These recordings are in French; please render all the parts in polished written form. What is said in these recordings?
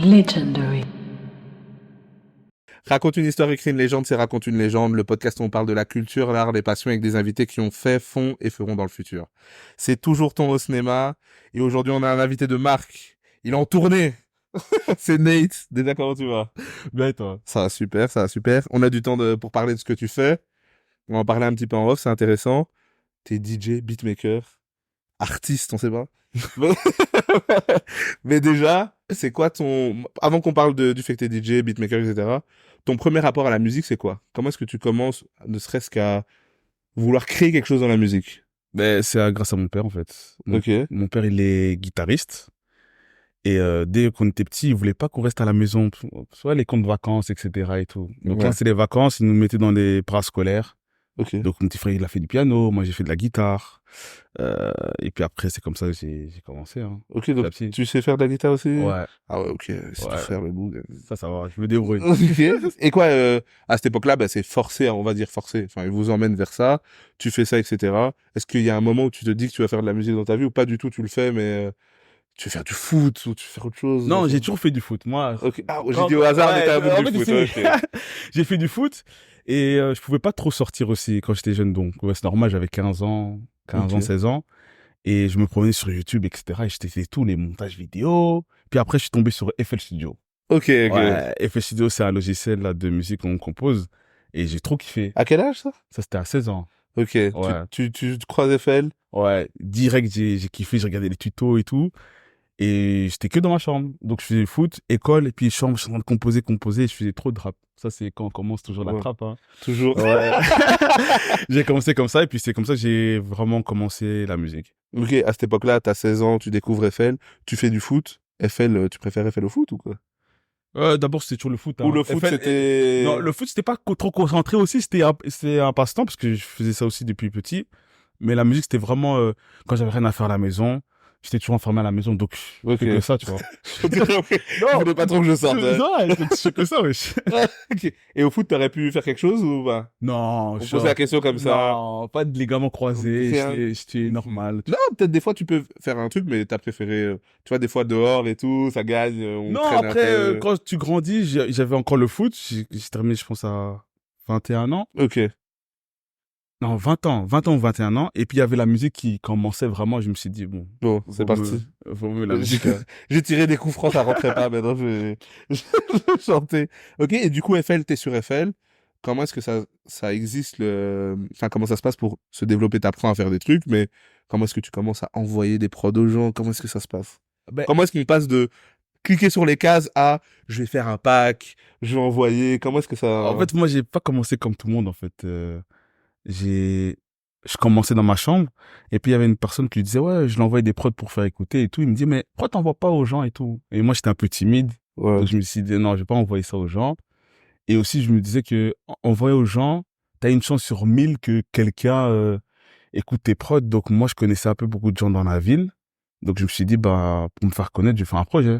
Legendary. Raconte une histoire, écrit une légende, c'est Raconte une légende, le podcast où on parle de la culture, l'art, les passions avec des invités qui ont fait, font et feront dans le futur. C'est toujours ton au cinéma, et aujourd'hui on a un invité de marque. Il est en tournée. C'est Nate. Déjà, comment tu vas? Bien et toi? Ça va super, ça va super. On a du temps pour parler de ce que tu fais. On va en parler un petit peu en off, c'est intéressant. T'es DJ, beatmaker, artiste, on sait pas. Mais déjà, c'est quoi avant qu'on parle du fait que t'es DJ, beatmaker, etc., ton premier rapport à la musique, c'est quoi? Comment est-ce que tu commences, ne serait-ce qu'à vouloir créer quelque chose dans la musique? Ben, c'est grâce à mon père, en fait. Ok. Mon père, il est guitariste. Et dès qu'on était petit, il voulait pas qu'on reste à la maison. Soit les camps de vacances, etc. et tout. Donc Ouais. quand c'est les vacances, il nous mettait dans des parascolaires. Ok. Donc mon petit frère, il a fait du piano. Moi, j'ai fait de la guitare. Et puis après, c'est comme ça que j'ai commencé. Hein. Ok, donc Petit. tu sais faire de la guitare aussi? Ouais. Ah ouais, ok, c'est tout Ouais. faire le bout. Ça va. Je me débrouille. Ok. Et quoi, à cette époque-là, bah, c'est forcé, on va dire forcé. Enfin, il vous emmène vers ça, tu fais ça, etc. Est-ce qu'il y a un moment où tu te dis que tu vas faire de la musique dans ta vie ou pas du tout, tu le fais, mais tu veux faire du foot ou tu veux faire autre chose? Non, j'ai toujours fait du foot. Moi, Ok. Ah, j'ai dit au hasard, mais t'as un bout en du fait, foot. Ok. j'ai fait du foot et je pouvais pas trop sortir aussi quand j'étais jeune. Donc, ouais, c'est normal, j'avais 15 ans, Ok. 16 ans. Et je me promenais sur YouTube, etc. Et je testais tous les montages vidéo. Puis après, je suis tombé sur FL Studio. Ok. Ouais, FL Studio, c'est un logiciel là, de musique qu'on compose. Et j'ai trop kiffé. À quel âge, ça? Ça, c'était à 16 ans. Ok. Ouais. Tu croises FL? Ouais, direct, j'ai kiffé, j'ai regardé les tutos et tout. Et j'étais que dans ma chambre. Donc, je faisais foot, école, et puis chambre, je suis en train de composer, et je faisais trop de rap. Ça, c'est quand on commence toujours la Ouais. trappe, hein. Toujours. Ouais. J'ai commencé comme ça, et puis c'est comme ça que j'ai vraiment commencé la musique. Ok, à cette époque-là, t'as 16 ans, tu découvres FL, tu fais du foot. FL, tu préfères FL au foot ou quoi? D'abord, c'était toujours le foot, hein. Ou le foot, c'était... Non, le foot, c'était pas trop concentré aussi, c'était un passe-temps, parce que je faisais ça aussi depuis petit. Mais la musique, c'était vraiment, quand j'avais rien à faire à la maison, j'étais toujours enfermé à la maison, donc je Ok. fais que ça, tu vois. Je voulais pas trop que je sorte. Hein. Non, je fais que ça, wesh. Ok. Et au foot, t'aurais pu faire quelque chose ou pas? Non, On posait la question comme ça. Non, pas de ligaments croisés, Rien. j'étais normal. Non, peut-être des fois tu peux faire un truc, mais t'as préféré, tu vois, des fois dehors et tout, ça gagne, on Non, traîne un après, peu. quand tu grandis, j'avais encore le foot, j'ai terminé, je pense, à 21 ans. Ok. Non, 20 ans ou 21 ans. Et puis, il y avait la musique qui commençait vraiment. Je me suis dit, bon, Bon, c'est parti. Vaut mieux la musique. J'ai tiré des coups francs, ça rentrait pas, maintenant je vais chanter. Ok, et du coup, FL, t'es sur FL. Comment est-ce que ça existe enfin, comment ça se passe pour se développer? T'apprends à faire des trucs, mais comment est-ce que tu commences à envoyer des prods aux gens? Comment est-ce que ça se passe? Ben, Comment est-ce qu'on passe de cliquer sur les cases à je vais faire un pack, je vais envoyer? Comment est-ce que ça... en fait, moi, j'ai pas commencé comme tout le monde, en fait. Je commençais dans ma chambre. Et puis, il y avait une personne qui lui disait, ouais, je l'envoie des prods pour faire écouter et tout. Il me dit, mais pourquoi t'envoies pas aux gens et tout? Et moi, j'étais un peu timide. Ouais. Donc, je me suis dit, non, je vais pas envoyer ça aux gens. Et aussi, je me disais que envoyer aux gens, t'as une chance sur 1000 que quelqu'un écoute tes prods. Donc, moi, je connaissais un peu beaucoup de gens dans la ville. Donc, je me suis dit, bah, pour me faire connaître, je vais faire un projet.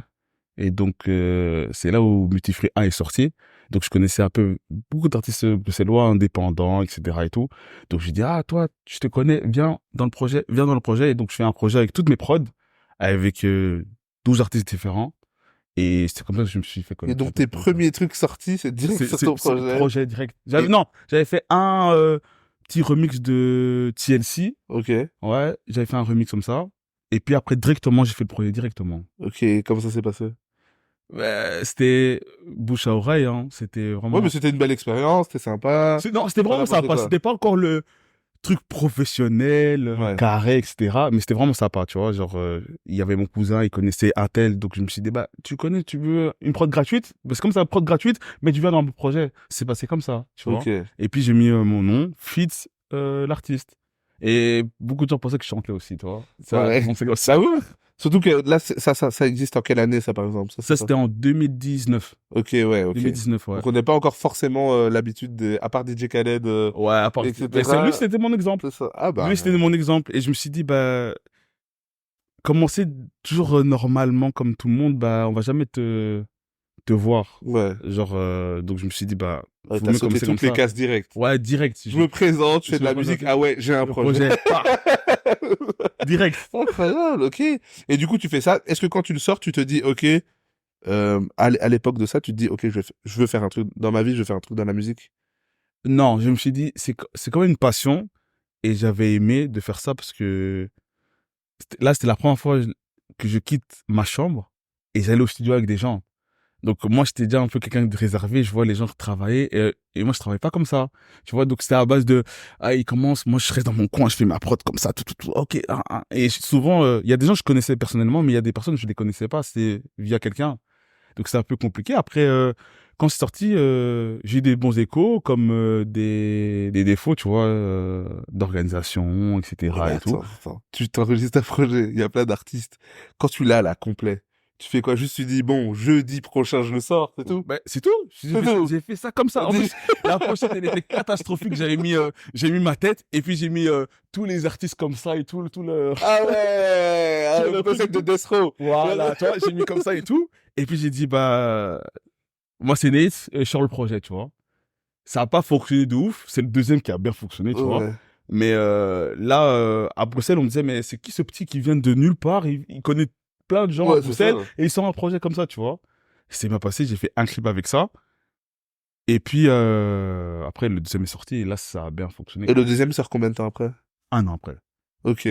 Et donc, c'est là où Multifree 1 est sorti. Donc, je connaissais un peu beaucoup d'artistes bruxellois, indépendants, etc. et tout. Donc, j'ai dit, ah, toi, je te connais, viens dans le projet. Et donc, je fais un projet avec toutes mes prods, avec 12 artistes différents. Et c'est comme ça que je me suis fait Et connaître. donc tes premiers trucs sortis, c'est direct sur ton C'est le projet. projet direct. J'avais fait un petit remix de TLC. Ok, Ouais, j'avais fait un remix comme ça. Et puis après, directement, j'ai fait le projet directement. ok, comment ça s'est passé? Ouais, c'était bouche à oreille, hein. C'était Ouais, vraiment... mais c'était une belle expérience, c'était sympa. Non, c'était vraiment N'importe sympa. quoi. C'était pas encore le truc professionnel, Ouais. carré, etc. Mais c'était vraiment sympa, tu vois. Genre, il y avait mon cousin, il connaissait un tel. Donc, je me suis dit, bah, tu connais, tu veux une prod gratuite? Bah, c'est comme ça, une prod gratuite, mais tu viens dans mon projet. C'est passé comme ça, tu vois. Ok. Et puis, j'ai mis mon nom, Fitz, l'artiste. Et beaucoup de gens pensaient que je chantais aussi, tu vois. Ouais. On fait comme ça. Surtout que là, ça existe en quelle année, ça, par exemple? Ça, c'était en 2019. Ok, ouais, ok. 2019, ouais. Donc on n'est pas encore forcément l'habitude, à part DJ Khaled, Ouais, à part... etc. Mais lui, c'était mon exemple. C'est ça. Ah bah. Lui, c'était mon exemple. Et je me suis dit, bah, commencer toujours normalement comme tout le monde, bah, on va jamais te voir. Ouais. Genre, donc je me suis dit, bah, Ouais, faut t'as mieux sauté commencer comme toutes les ça. cases direct. Ouais, direct. Je me présente, je fais de la musique. Ah ouais, j'ai un Le projet. Pah, direct. Incroyable, ok. Et du coup, tu fais ça. Est-ce que quand tu le sors, tu te dis, ok, À l'époque de ça, tu te dis, ok, je veux faire un truc dans ma vie, je veux faire un truc dans la musique. Non, je me suis dit, c'est quand même une passion et j'avais aimé de faire ça parce que là, c'était la première fois que je quitte ma chambre et j'allais au studio avec des gens. Donc moi, j'étais déjà un peu quelqu'un de réservé, je vois les gens travailler et moi, je travaillais pas comme ça. Tu vois, donc c'était à base de, ah, ils commencent, moi, je reste dans mon coin, je fais ma prod comme ça, tout, ok. Et souvent, il y a des gens que je connaissais personnellement, mais il y a des personnes que je les connaissais pas, c'est via quelqu'un. Donc c'est un peu compliqué. Après, quand c'est sorti, j'ai eu des bons échos, comme des défauts, tu vois, d'organisation, Ouais, mais etc. et tout. attends. Tu t'enregistres un projet, il y a plein d'artistes. Quand tu l'as, là, complet, tu fais quoi? Juste tu dis, bon, jeudi prochain, je le sors, c'est tout? Ben, c'est tout. C'est tout. J'ai fait ça comme ça. En plus, la pochette, elle était catastrophique. J'ai mis ma tête et puis j'ai mis tous les artistes comme ça et tout le, Ah ouais, tout le le truc. concept de Death Row. Voilà, tu vois, j'ai mis comme ça et tout. Et puis j'ai dit, bah, moi c'est Nate, et je sors le projet, tu vois. Ça a pas fonctionné de ouf. C'est le deuxième qui a bien fonctionné, tu vois. Ouais. Mais là, à Bruxelles, on me disait, mais c'est qui ce petit qui vient de nulle part? Il connaît plein de gens à Ouais, c'est ça. Bruxelles et il sort un projet comme ça, tu vois. C'est bien passé, j'ai fait un clip avec ça. Et puis, après, le deuxième est sorti et là, ça a bien fonctionné, Et le quoi. deuxième sort combien de temps après? Un an après. Ok.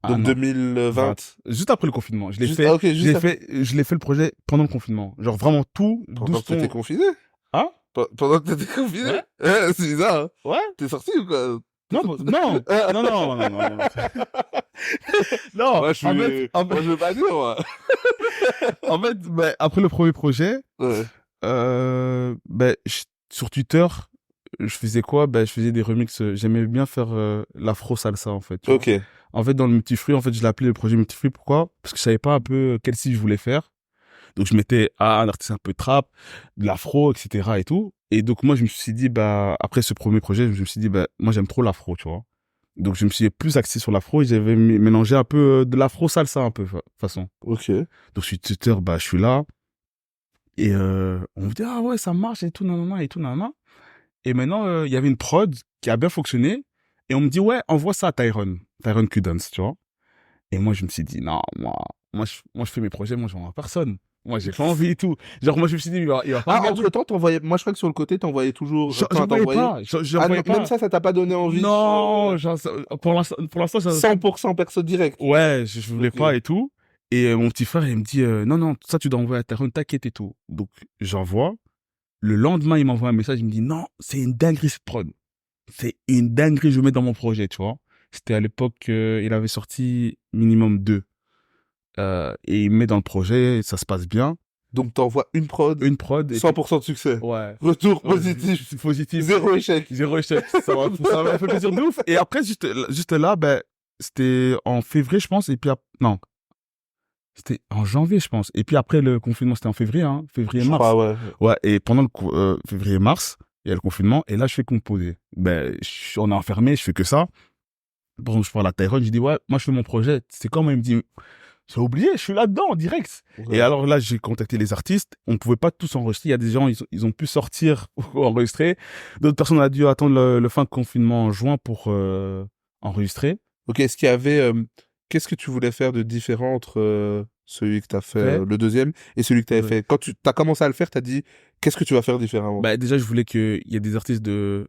Donc Un an. 2020. Juste après le confinement. Ah, ok, juste après. Je l'ai fait le projet pendant le confinement. Genre vraiment tout, Pendant que t'étais confiné? Hein? Pendant que t'étais confiné? Ouais. C'est bizarre, hein? Ouais? T'es sorti ou quoi? Non, non, non, non, non, non, non. Non, Moi, je veux pas dire, moi. en fait, ben, après le premier projet, Ouais. ben, sur Twitter, je faisais quoi? Ben, je faisais des remixes. J'aimais bien faire l'afro salsa, en fait. Tu vois. Ok. En fait, dans le multifruit, en fait, je l'appelais le projet multifruit. Pourquoi? Parce que je savais pas un peu quel style je voulais faire. Donc, je mettais un artiste un peu trap, de l'afro, etc. et tout. Et donc, moi, je me suis dit, bah, après ce premier projet, je me suis dit, bah, moi, j'aime trop l'afro, tu vois. Donc, je me suis plus axé sur l'afro et j'avais mélangé un peu de l'afro salsa, un peu, façon. Ok. Donc, sur Twitter, bah, je suis là. Et on me dit, ah ouais, ça marche et tout, nanana, et tout, nanana. Et maintenant, il y avait une prod qui a bien fonctionné. Et on me dit, ouais, envoie ça à Tyron Kudance, tu vois. Et moi, je me suis dit, non, moi, je fais mes projets, moi, je vends à personne. Moi, j'ai pas envie et tout. Genre, moi, je me suis dit, il va pas Ah, regarder. entre-temps, t'envoyais... Moi, je crois que sur le côté, t'envoyais toujours... J'en Enfin, voyais t'envoyais... pas. J'en Ah, voyais pas. même ça t'a pas donné envie Non, pour l'instant, 100% perso direct. ouais, je voulais Ok. pas et tout. Et mon petit frère, il me dit, non, non, ça, tu dois envoyer à Tyron, t'inquiète et tout. Donc, j'envoie. Le lendemain, il m'envoie un message, il me dit, non, c'est une dinguerie, cette prod. C'est une dinguerie, je mets dans mon projet, tu vois. C'était à l'époque, il avait sorti minimum 2. Et il me met dans le projet, ça se passe bien. Donc, t'envoies une prod, Une prod, et puis, 100% de succès. ouais. Retour positif. C'est positif. Zéro échec. Zéro échec. Ça m'a fait plaisir de ouf. Et après, juste là, ben, c'était en février, je pense, et puis, non. C'était en janvier, je pense. Et puis après, le confinement, c'était en février, hein. Je Février-mars. crois, ouais. Ouais, et pendant le février-mars, il y a le confinement, et là, je fais composer. Ben, on est enfermé, je fais que ça. Bon, je parle à Tyrone, je dis, ouais, moi, je fais mon projet. C'est quand il me dit, j'ai oublié, je suis là-dedans, en direct. Ouais. Et alors là, j'ai contacté les artistes. On pouvait pas tous enregistrer. Il y a des gens, ils ont pu sortir ou enregistrer. D'autres personnes ont dû attendre le fin de confinement en juin pour enregistrer. Ok, est-ce qu'il y avait... Qu'est-ce que tu voulais faire de différent entre celui que t'as fait, Fait. le deuxième, et celui que t'avais Ouais. fait? Quand tu t'as commencé à le faire, t'as dit, qu'est-ce que tu vas faire différemment? Bah, déjà, je voulais qu'il y ait des artistes d'autres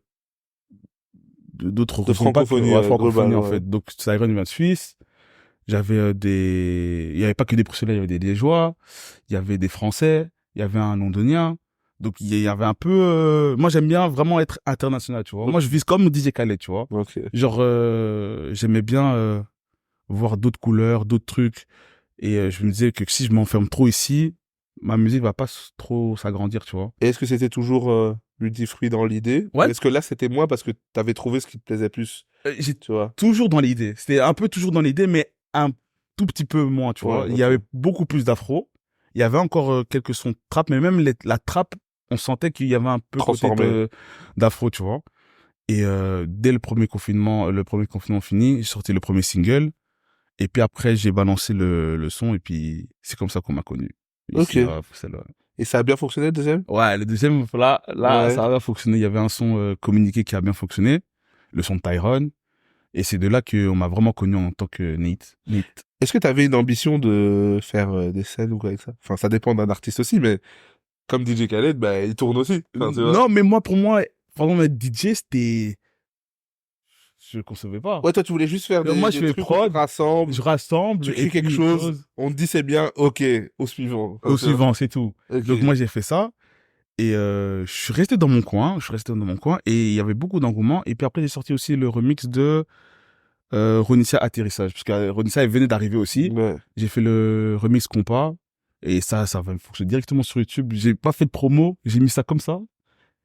De horizons, pas que, francophonie, ouais, francophonie, globale, en ouais. fait. Donc, Siren vient de Suisse. J'avais il y avait pas que des Bruxellois, il y avait des Liégeois, il y avait des Français, il y avait un Londonien. Donc, il y avait un peu, moi, j'aime bien vraiment être international, tu vois. Ok. Moi, je vise comme DJ Khaled, tu vois. Ok. Genre, j'aimais bien, voir d'autres couleurs, d'autres trucs. Et je me disais que si je m'enferme trop ici, ma musique va pas trop s'agrandir, tu vois. Et est-ce que c'était toujours Ludifruit dans l'idée? Ouais. Ou est-ce que là, c'était moins parce que t'avais trouvé ce qui te plaisait plus, J'ai tu vois? toujours dans l'idée. C'était un peu toujours dans l'idée, mais un tout petit peu moins, tu vois. Ouais, Il y ok. avait beaucoup plus d'afro. Il y avait encore quelques sons de trap, mais même la trap, on sentait qu'il y avait un peu côté Transformé. d'afro, tu vois. Et dès le premier confinement fini, j'ai sorti le premier single. Et puis après, j'ai balancé le son, et puis c'est comme ça qu'on m'a connu. Ok. Ici, à Bruxelles, ouais. Et ça a bien fonctionné, le deuxième? Ouais, le deuxième, là, Ouais. ça a bien fonctionné. Il y avait un son communiqué qui a bien fonctionné. Le son de Tyrone. Et c'est de là qu'on m'a vraiment connu en tant que Nate. Est-ce que tu avais une ambition de faire des scènes ou quoi avec ça? Enfin, ça dépend d'un artiste aussi, mais comme DJ Khaled, bah, il tourne aussi. Enfin, tu vois. Non, mais moi, pour moi, vraiment, être DJ, c'était... Je concevais pas. Ouais, toi, tu voulais juste faire Moi, je des fais trucs où tu prod, rassembles, je rassemble, tu crées quelque écris une chose, chose, on te dit c'est bien, ok, au suivant. Enfin, au tu vois. suivant, c'est tout. Ok. Donc, moi, j'ai fait ça. Et je suis resté dans mon coin. Et il y avait beaucoup d'engouement. Et puis après, j'ai sorti aussi le remix de Ronisia Atterrissage. Parce que Ronisia, elle venait d'arriver aussi. Ouais. J'ai fait le remix compas. Et ça va fonctionner directement sur YouTube. J'ai pas fait de promo. J'ai mis ça comme ça.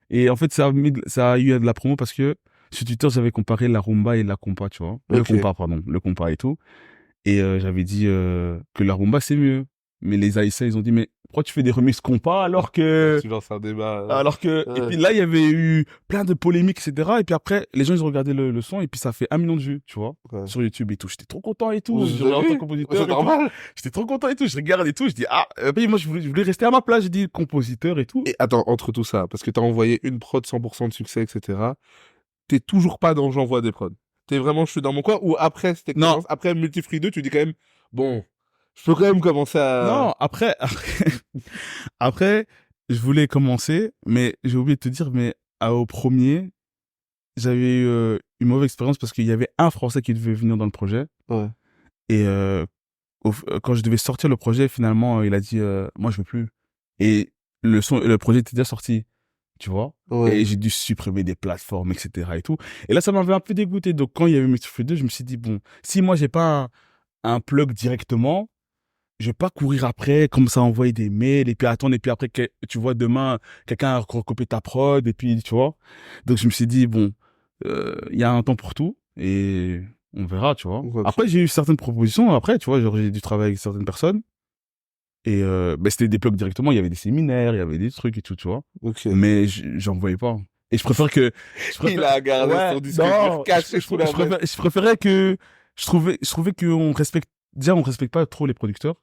Et en fait, ça a eu de la promo parce que sur Twitter, j'avais comparé la rumba et la compa, tu vois. Le Ok. compa, pardon. Le compa et tout. Et j'avais dit que la rumba, c'est mieux. Mais les Haïtiens, ils ont dit, mais pourquoi tu fais des remixes compas Tu lances un débat. et Ouais. puis là, il y avait eu plein de polémiques, etc. Et puis après, les gens, ils ont regardé le son et puis ça fait 1 million de vues, tu vois, Ouais. sur YouTube et tout. J'étais trop content et tout. Vous Je avez regarde en tant que vu? compositeur C'est et tout. normal. J'étais trop content et tout. Je regarde et tout. Je dis, ah, puis moi, je voulais rester à ma place. J'ai dit compositeur et tout. Et attends, entre tout ça, parce que t'as envoyé une prod 100% de succès, etc. T'es toujours pas dans j'envoie des prods. T'es vraiment je suis dans mon coin, ou après cette Non, expérience, après Multifree 2, tu dis quand même, bon, je peux quand même commencer à... non, après, je voulais commencer, mais j'ai oublié de te dire, mais au premier, j'avais eu une mauvaise expérience parce qu'il y avait un Français qui devait venir dans le projet. Ouais. Et quand je devais sortir le projet, finalement, il a dit moi je veux plus. Et le projet était déjà sorti, tu vois. Ouais. Et j'ai dû supprimer des plateformes, etc. et tout. Et là, ça m'avait un peu dégoûté. Donc quand il y avait Mr. Free 2, je me suis dit bon, si moi j'ai pas un plug directement, je vais pas courir après, comme ça envoyer des mails et puis attendre et puis après tu vois demain quelqu'un a recopié ta prod et puis tu vois. Donc je me suis dit bon, il y a un temps pour tout et on verra, tu vois. Ouais, Après, j'ai eu certaines propositions. Après, tu vois, genre, j'ai dû travailler avec certaines personnes. Et ben, c'était des blogs directement. Il y avait des séminaires, il y avait des trucs et tout, tu vois. ok. Mais j'en voyais pas. Et je préfère que... Il a gardé Ouais, son disque dur non, caché sous la veste. je préférais que... Je trouvais qu'on respecte... Déjà, on respecte pas trop les producteurs.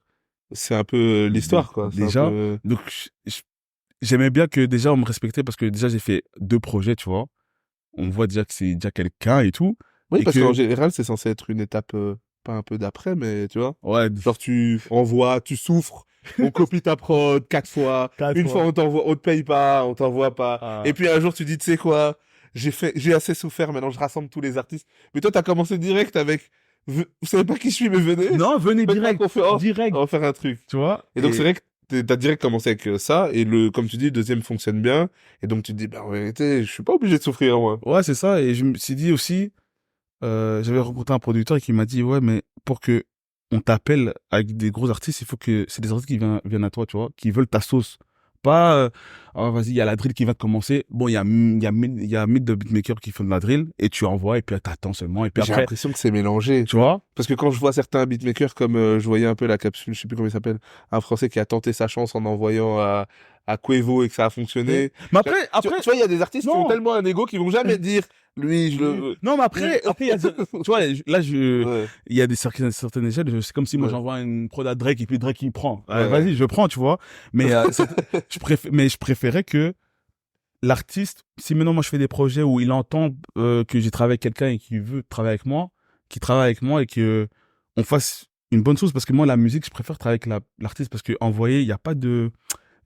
C'est un peu l'histoire, quoi. C'est un Déjà. peu... Donc, j'aimais bien que déjà, on me respectait parce que déjà, j'ai fait 2 projets, tu vois. On voit déjà que c'est déjà quelqu'un et tout. Oui, Et parce qu'en que... général, c'est censé être une étape, pas un peu d'après, mais tu vois. Ouais, Genre, tu envoies, tu souffres, on copie ta prod 4 fois, 4 une fois fois. on t'envoie, on te paye pas, on t'envoie pas. Ah. Et puis un jour, tu dis, tu sais quoi, j'ai assez souffert, maintenant je rassemble tous les artistes. Mais toi, t'as commencé direct avec, vous savez pas qui je suis, mais venez. Non, venez Faites ma direct. conférence, Direct. on va faire un truc. Tu vois. Et donc, c'est vrai que t'as direct commencé avec ça, et comme tu dis, le deuxième fonctionne bien, et donc tu te dis, bah, en vérité, je suis pas obligé de souffrir, moi. Ouais, c'est ça. Et je me suis dit aussi, j'avais rencontré un producteur qui m'a dit, ouais, mais pour que on t'appelle avec des gros artistes, il faut que c'est des artistes qui viennent à toi, tu vois, qui veulent ta sauce. Pas, oh, vas-y, il y a la drill qui va commencer. Bon, il y a 1000 de beatmakers qui font de la drill, et tu envoies, et puis t'attends seulement, et puis J'ai après, l'impression que c'est mélangé. tu vois. Parce que quand je vois certains beatmakers, comme je voyais un peu la capsule, je sais plus comment il s'appelle, un Français qui a tenté sa chance en envoyant à Quavo et que ça a fonctionné. Mais Tu, après, tu vois, il y a des artistes qui ont non. tellement un ego qu'ils vont jamais dire, lui, je le veux. Non, mais après, il y a, tu vois, là, Ouais, il y a certaines échelles, c'est comme si moi ouais, j'envoie une prod à Drake et puis Drake il prend. ouais. Vas-y, je prends, tu vois. Mais, je préférais que l'artiste, si maintenant moi je fais des projets où il entend que j'ai travaillé avec quelqu'un et qu'il veut travailler avec moi, qu'il travaille avec moi et que on fasse une bonne chose, parce que moi la musique, je préfère travailler avec l'artiste parce que envoyer, il n'y a pas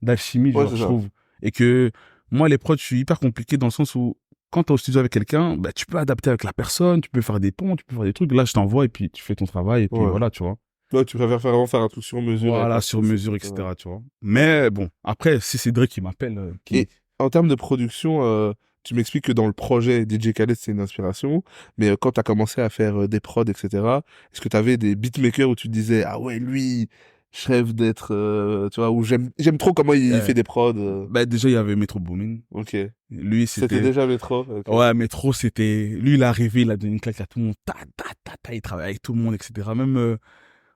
d'alchimie, Ouais, genre, c'est je ça. trouve. Et que moi, les prods, je suis hyper compliqué dans le sens où quand t'es au studio avec quelqu'un, bah, tu peux adapter avec la personne, tu peux faire des ponts, tu peux faire des trucs. Là, je t'envoie et puis tu fais ton travail et puis Ouais. voilà, tu vois. Toi, tu préfères vraiment faire un truc sur mesure avec Voilà, sur l'artiste, mesure, etc. etc., tu vois. Mais bon, après, si c'est Drake qui m'appelle, Et en termes de production, tu m'expliques que dans le projet DJ Khaled, c'est une inspiration, mais quand tu as commencé à faire des prods, etc., est-ce que tu avais des beatmakers où tu te disais, ah ouais, lui, je rêve d'être, tu vois, ou j'aime trop comment il fait des prods. bah, déjà, il y avait Metro Boomin. Ok. Lui, C'était c'était... déjà Metro. Ok. Ouais, Metro, c'était... Lui, il est arrivé, il a donné une claque à tout le monde. Il travaille avec tout le monde, etc. Même,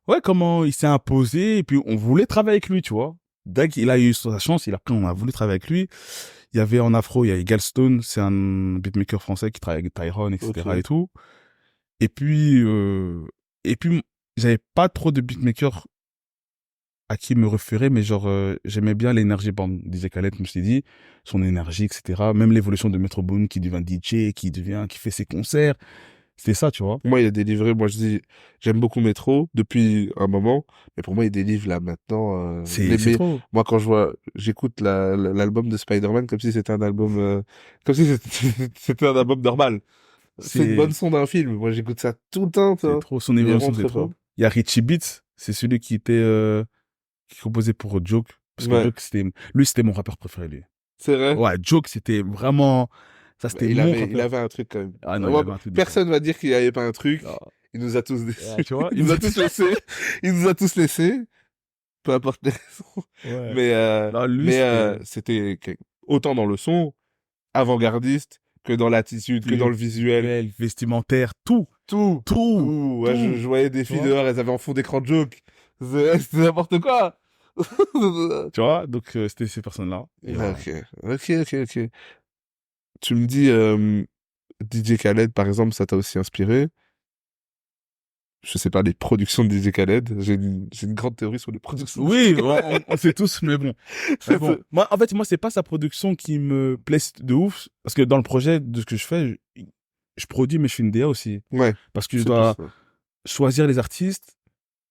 ouais, comment il s'est imposé. Et puis, on voulait travailler avec lui, tu vois. Dès qu'il a eu sa chance, on a voulu travailler avec lui. Il y avait en afro, il y a Egalstone, c'est un beatmaker français qui travaille avec Tyrone, etc. Ok. et tout. Et puis, j'avais pas trop de beatmakers à qui me référer, mais genre, j'aimais bien l'énergie, bon, DJ Khaled, je me suis dit, son énergie, etc. Même l'évolution de Metro Boomin qui devient DJ, qui fait ses concerts. C'était ça, tu vois. Pour moi, il y a des livrets. Moi, je dis, j'aime beaucoup Métro depuis un moment, mais pour moi, il y a des livres là maintenant. C'est trop. Moi, quand j'écoute l'album de Spider-Man comme si c'était un album, comme si c'était un album normal. C'est une bonne C'est son d'un film. Moi, j'écoute ça tout le temps, tu c'est vois. trop. Son Il est évolution, vraiment c'est très fort. trop. Il y a Richie Beats, c'est celui qui composait pour Joke. Parce que Ouais, Joke, c'était mon rappeur préféré, lui. c'est vrai. Ouais, Joke, c'était vraiment, ça, Bah, c'était mon il rappeur. avait un truc quand même. Ah non, il Moi, avait un truc de fort. personne va dire qu'il n'y avait pas un truc. Ah, Il nous a tous déçus. tu vois, Il nous a tous laissés. Il nous a tous laissés. Peu importe les raisons. ouais. Mais, Non, lui, c'était c'était autant dans le son, avant-gardiste, que dans l'attitude, que dans le visuel. visuel, vestimentaire, tout, Tout. tout, Tout. Ouais, tout. je voyais des Tu filles vois? dehors, elles avaient en fond d'écran de joke. C'était n'importe quoi. Tu vois, donc c'était ces personnes-là. Et voilà. Ok. Tu me dis, DJ Khaled, par exemple, ça t'a aussi inspiré. Je sais pas, les productions de DJ Khaled. J'ai une grande théorie sur les productions de Oui, DJ Khaled. on sait tous, mais bon. Mais bon, moi, en fait, moi, c'est pas sa production qui me plaît de ouf, parce que dans le projet de ce que je fais, je produis, mais je fais une DA aussi, Ouais, parce que je c'est plus dois ça. choisir les artistes,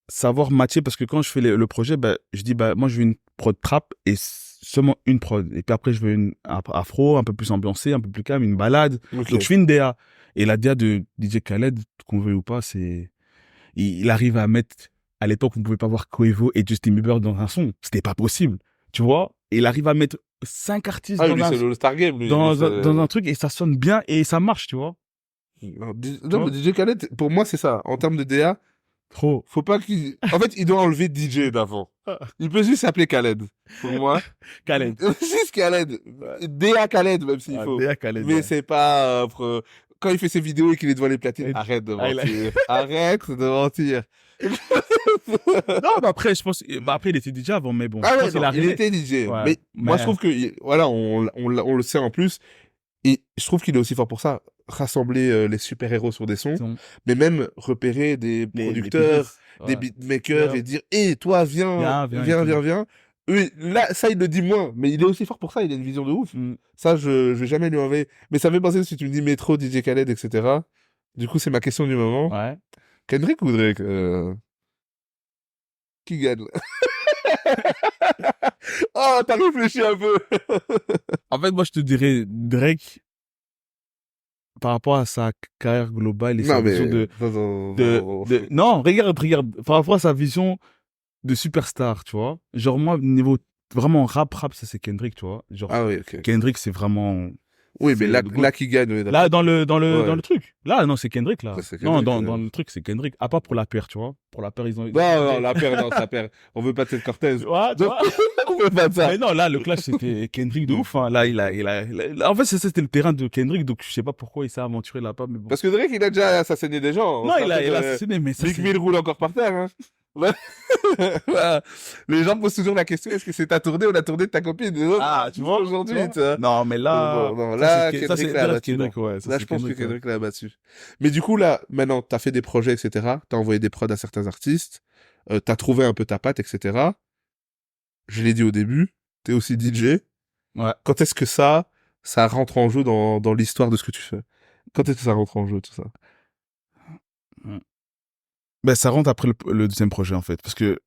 savoir matcher, parce que quand je fais le projet, bah, je dis, bah, moi, je veux une prod trap et seulement une prod. Et puis après, je veux une afro, un peu plus ambiancée, un peu plus calme, une balade. Ok. Donc, je fais une DA. Et la DA de DJ Khaled, qu'on veuille ou pas, il arrive à mettre, à l'époque, on ne pouvait pas voir Quavo et Justin Bieber dans un son. C'était pas possible. Tu vois? Et il arrive à mettre 5 artistes Ah, lui, c'est le All-Star Game, lui. Lui, dans un truc et ça sonne bien et ça marche, tu vois? Tu Non, mais vois? DJ Khaled, pour moi, c'est ça. En termes de DA, Trop. faut pas qu'il... En fait, il doit enlever DJ d'avant. Il peut juste s'appeler Khaled, pour moi. Khaled. Juste Khaled. DA Khaled, même s'il Ah, faut. DA Khaled, Mais ouais. c'est pas... quand il fait ses vidéos et qu'il est devant les platines, Et- arrête de Ah, mentir. Arrête de mentir. Non, mais après, je pense, bah après, il était déjà avant, mais bon, Ah je ouais, pense qu'il non, a il arrêté. était DJ. Ouais, Mais moi, je mais trouve que, voilà, on le sait en plus. Et je trouve qu'il est aussi fort pour ça. Rassembler les super-héros sur des sons, ils ont mais même repérer des les producteurs, pépistes. des Ouais. beatmakers et dire, hé, toi, viens, Viens et tout. viens. Oui, là, ça, il le dit moins, mais il est aussi fort pour ça, il a une vision de ouf. Mm. Ça, je vais jamais lui enlever. Mais ça me fait penser, si tu me dis Metro, DJ Khaled, etc. Du coup, c'est ma question du moment. Ouais. Kendrick ou Drake qui gagne? Oh, t'as réfléchi un peu. En fait, moi, je te dirais Drake, par rapport à sa carrière globale et sa Non, vision mais... non, non, regarde, par rapport à sa vision de superstar, tu vois. Genre, moi, niveau vraiment rap, ça c'est Kendrick, tu vois. Genre, Ah oui, ok. Kendrick, c'est vraiment, Oui, mais c'est là, le GOAT. là qui gagne, oui, Là, d'accord. dans Ouais. le truc. Là, non, c'est Kendrick, là. Ouais, c'est Non, Kendrick, dans le truc, c'est Kendrick. À part pour la paire, tu vois. Pour la paire, ils ont. Non, la paire, non, ça perd. On veut pas de cette Cortez. Tu vois, tu Donc, vois. on veut pas de ça. Mais non, là, le clash, c'était Kendrick de ouf, hein. Là, en fait, c'était le terrain de Kendrick, donc je sais pas pourquoi il s'est aventuré là-bas, mais bon. Parce que Drake, il a déjà assassiné des gens. On Non, se il a rappelle, assassiné, mais ça, Big c'est. Mill roule encore par terre, hein. Ouais. Voilà. Les gens posent toujours la question, est-ce que c'est ta tournée ou la tournée de ta copine? Ah, tu vois, aujourd'hui, tu vois. tu vois. Non, mais là, Bon, non, ça, là, ça, c'est Kendrick l'a direct abattu, non. Kendrick, ouais, ça, Là, c'est je pense que Kendrick, ouais. Kendrick l'a abattu. Mais du coup, là, maintenant, t'as fait des projets, etc. T'as envoyé des prods à certains artistes. T'as trouvé un peu ta patte, etc. Je l'ai dit au début. T'es aussi DJ. Ouais. Quand est-ce que ça rentre en jeu dans l'histoire de ce que tu fais? Quand est-ce que ça rentre en jeu, tout ça? Mm. Ben, ça rentre après le deuxième projet, en fait, parce que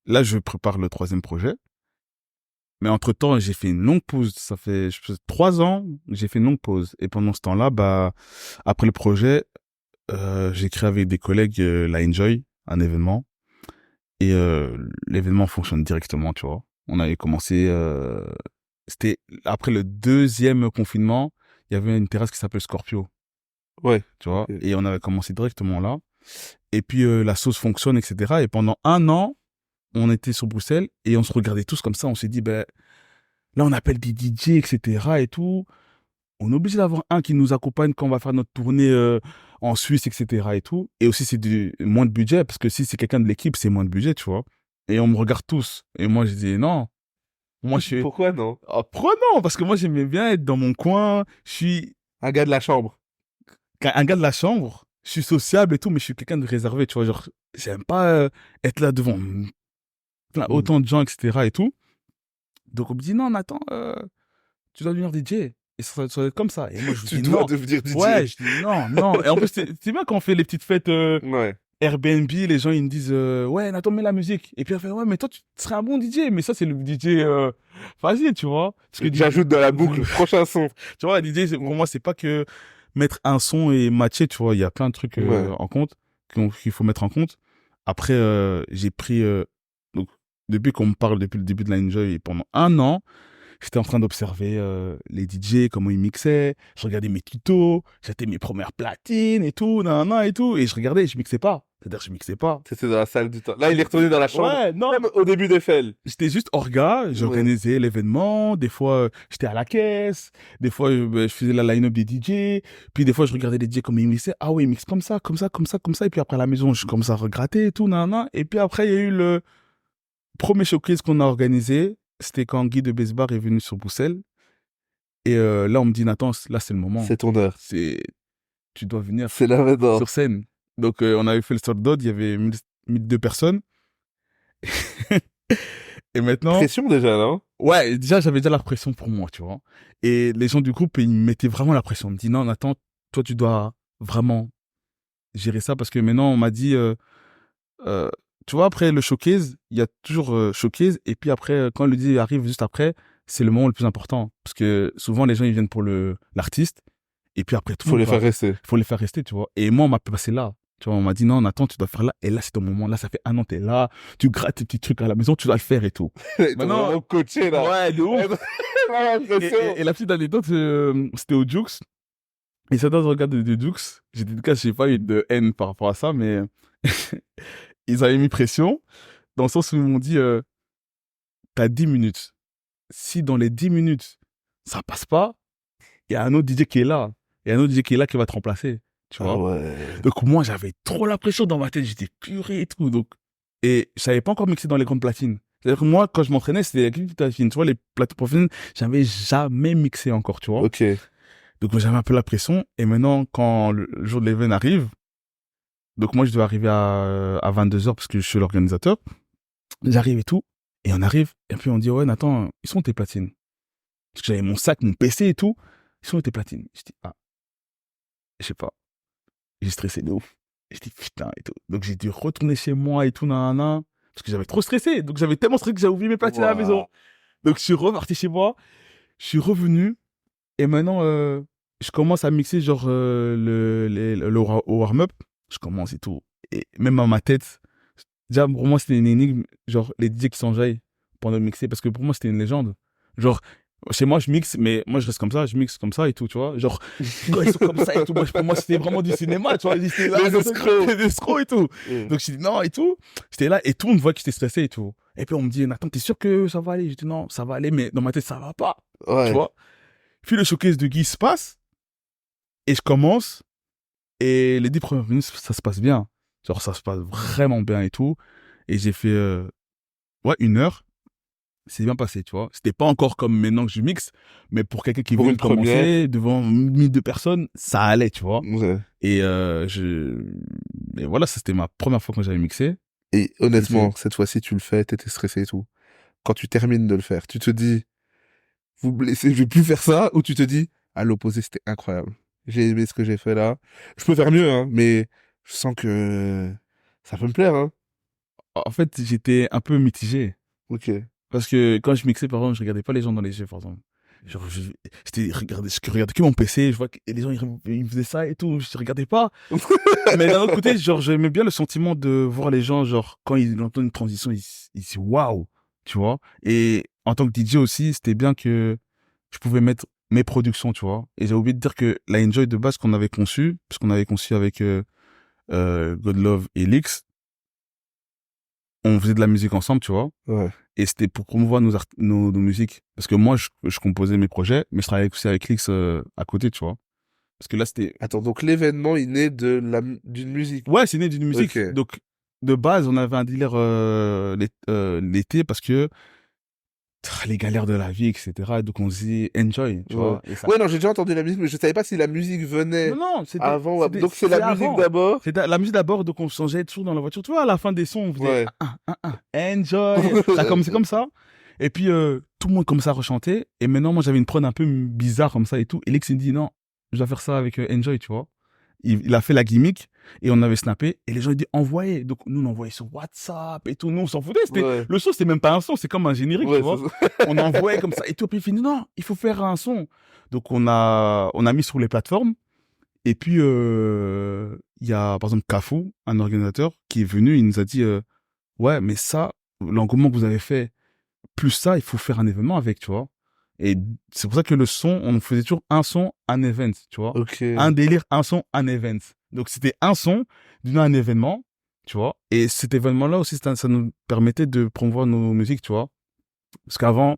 là, je prépare le troisième projet. Mais entre-temps, j'ai fait une longue pause. Ça fait 3 ans, j'ai fait une longue pause. Et pendant ce temps-là, bah, après le projet, j'ai créé avec des collègues la Enjoy, un événement. Et l'événement fonctionne directement, tu vois. On avait commencé, c'était après le deuxième confinement, il y avait une terrasse qui s'appelle Scorpio, Ouais. tu vois. Ok. Et on avait commencé directement là. Et puis la sauce fonctionne, etc. Et pendant 1 an, on était sur Bruxelles et on se regardait tous comme ça. On s'est dit, ben là, on appelle des DJ, etc. et tout. On est obligé d'avoir un qui nous accompagne quand on va faire notre tournée en Suisse, etc. et tout. Et aussi, c'est moins de budget, parce que si c'est quelqu'un de l'équipe, c'est moins de budget, tu vois. Et on me regarde tous. Et moi, je dis, non. Moi, je suis... Pourquoi non? Oh, prenons, parce que moi, j'aimais bien être dans mon coin. Je suis Un gars de la chambre. un gars de la chambre. Je suis sociable et tout, mais je suis quelqu'un de réservé, tu vois. Genre, j'aime pas être là devant autant de gens, etc. et tout. Donc, on me dit, non, Nathan, tu dois devenir DJ. Et et ça doit être comme ça. Et moi, je Tu dis dois non. devenir DJ. Ouais, je dis non, non. Et en plus, c'est bien quand on fait les petites fêtes Ouais. Airbnb, les gens, ils me disent, ouais, Nathan, mets la musique. Et puis, on fait, ouais, mais toi, tu serais un bon DJ. Mais ça, c'est le DJ facile, tu vois. Parce que J'ajoute dans la boucle, prochain son. tu vois, DJ, pour moi, c'est pas que mettre un son et matcher, tu vois. Il y a plein de trucs Ouais. en compte qu'il faut mettre en compte. Après, j'ai pris, donc, depuis qu'on me parle depuis le début de la Enjoy, pendant 1 an, j'étais en train d'observer les DJ, comment ils mixaient. Je regardais mes tutos, j'étais mes premières platines et tout, nanana et tout. Et je regardais, je mixais pas. C'est-à-dire, je mixais pas. C'était dans la salle du temps. Là, il est retourné dans la chambre. Ouais, non. Même au début d'Eiffel. J'étais juste orga, j'organisais l'événement. Des fois, j'étais à la caisse. Des fois, je faisais la line-up des DJ. Puis des fois, je regardais les DJ comme ils mixaient. Ah oui, ils mixent comme ça, comme ça, comme ça, comme ça. Et puis après, à la maison, je commençais à regratter et tout, nanana. Et puis après, il y a eu le premier showcase qu'on a organisé. C'était quand Guy de Besbar est venu sur Bruxelles. Et là, on me dit, Nathan, là, c'est le moment. C'est ton heure. Tu dois venir C'est là maintenant. sur scène. Donc, on avait fait le sold out, il y avait 1002 personnes. Et maintenant... Pression déjà, non? Ouais, déjà, j'avais déjà la pression pour moi, tu vois. Et les gens du groupe, ils me mettaient vraiment la pression. On me dit, non, Nathan, toi, tu dois vraiment gérer ça parce que maintenant, on m'a dit, tu vois, après le showcase, il y a toujours showcase. Et puis après, quand le DJ arrive juste après, c'est le moment le plus important. Parce que souvent, les gens, ils viennent pour l'artiste. Et puis après, tout Faut les faire rester. Faut les faire rester, tu vois. Et moi, on m'a passé là. Tu vois, on m'a dit, non, Nathan, tu dois faire là. Et là, c'est ton moment. Là, ça fait 1 an, t'es là. Tu grattes tes petits trucs à la maison, tu dois le faire et tout. Maintenant, vraiment coaché, là. Ouais, de ouf. Et la petite anecdote, c'était au Jux. Et ça, dans le regard de Jux, j'ai dit, j'ai pas eu de haine par rapport à ça, mais ils avaient mis pression. Dans le sens où ils m'ont dit, t'as 10 minutes. Si dans les 10 minutes, ça passe pas, il y a un autre DJ qui est là. Il y a un autre DJ qui est là qui va te remplacer. Tu vois. Ouais. Donc moi, j'avais trop la pression dans ma tête. J'étais puré et tout. Donc, et je savais pas encore mixer dans les grandes platines. C'est-à-dire que moi, quand je m'entraînais, c'était avec les petites platines. Tu vois, les platines professionnelles, j'avais jamais mixé encore, tu vois. Ok. Donc j'avais un peu la pression. Et maintenant, quand le jour de l'événement arrive, donc moi, je dois arriver à 22h parce que je suis l'organisateur. J'arrive et tout. Et on arrive. Et puis on dit, ouais, Nathan, ils sont tes platines. Parce que j'avais mon sac, mon PC et tout. Ils sont tes platines. Je dis, ah, je sais pas. J'ai stressé de ouf. Je dis, putain, et tout. Donc j'ai dû retourner chez moi et tout, nanana. Parce que j'avais trop stressé. Donc j'avais tellement stressé que j'avais oublié mes platines à la maison. Donc je suis reparti chez moi. Je suis revenu. Et maintenant, je commence à mixer genre au warm-up. Je commence et tout. Et même dans ma tête, déjà pour moi c'était une énigme. Genre les DJ qui s'enjaillent pendant le mixer. Parce que pour moi c'était une légende. Genre, chez moi, je mixe, mais moi, je reste comme ça, je mixe comme ça et tout, tu vois. Genre, quand ils sont comme ça et tout, moi, pour moi, c'était vraiment du cinéma, tu vois. Ils étaient là, des escrocs et tout. Donc, je dis non et tout. J'étais là et tout le monde voit que j'étais stressé et tout. Et puis, on me dit, Nathan, t'es sûr que ça va aller? Je dis non, ça va aller, mais dans ma tête, ça va pas. Ouais. Tu vois. Puis, le showcase de Guy se passe et je commence et les 10 premières minutes, ça se passe bien. Genre, ça se passe vraiment bien et tout. Et j'ai fait, 1 heure. C'est bien passé, tu vois. C'était pas encore comme maintenant que je mixe, mais pour quelqu'un qui veut commencer devant 1002 personnes, ça allait, tu vois. Ouais. Et voilà, ça c'était ma première fois quand j'avais mixé. Et honnêtement, cette fois-ci, tu le fais, t'étais stressé et tout. Quand tu termines de le faire, tu te dis, vous blessez, je vais plus faire ça, ou tu te dis, à l'opposé, c'était incroyable. J'ai aimé ce que j'ai fait là. Je peux faire mieux, hein, mais je sens que ça peut me plaire, hein. En fait, j'étais un peu mitigé. Ok. Parce que quand je mixais, par exemple, je regardais pas les gens dans les yeux, par exemple. Genre, je regardais que mon PC, je vois que les gens, ils faisaient ça et tout, je regardais pas. Mais d'un autre côté, genre, j'aimais bien le sentiment de voir les gens, genre, quand ils entendent une transition, ils disent waouh, tu vois. Et en tant que DJ aussi, c'était bien que je pouvais mettre mes productions, tu vois. Et j'ai oublié de dire que la Enjoy de base qu'on avait conçue, parce qu'on avait conçu avec God Love et Lix, on faisait de la musique ensemble, tu vois. Ouais. Et c'était pour promouvoir nos musiques. Parce que moi, je composais mes projets, mais je travaillais aussi avec Lix à côté, tu vois. Parce que là, c'était... Attends, donc l'événement, il naît d'une musique. Ouais, c'est né d'une musique. Okay. Donc, de base, on avait un délire l'été parce que les galères de la vie, etc. Donc, on disait enjoy, tu vois. Et ça... Ouais, non, j'ai déjà entendu la musique, mais je savais pas si la musique venait avant. Donc, c'est la musique d'abord. C'est la musique d'abord, donc on changeait toujours dans la voiture. Tu vois, à la fin des sons, on faisait enjoy. Ça commençait comme ça. Et puis, tout le monde commençait à rechanter. Et maintenant, moi, j'avais une prod un peu bizarre comme ça et tout. Et Lix, il me dit, non, je dois faire ça avec Enjoy, tu vois. Il a fait la gimmick et on avait snappé. Et les gens, ils disent, envoyez. Donc, nous, on envoyait sur WhatsApp et tout. Nous, on s'en foutait. Ouais. Le son, c'était même pas un son, c'est comme un générique, Ouais, tu vois. On envoyait comme ça. Et tout, puis il finit, non, il faut faire un son. Donc, on a mis sur les plateformes. Et puis, il y a, par exemple, Cafou, un organisateur, qui est venu, il nous a dit, ouais, mais ça, l'engouement que vous avez fait, plus ça, il faut faire un événement avec, tu vois. Et c'est pour ça que le son, on faisait toujours un son, un event, tu vois. Ok. Un délire, un son, un event. Donc, c'était un son, d'une un événement, tu vois. Et cet événement-là aussi, ça nous permettait de promouvoir nos musiques, tu vois. Parce qu'avant,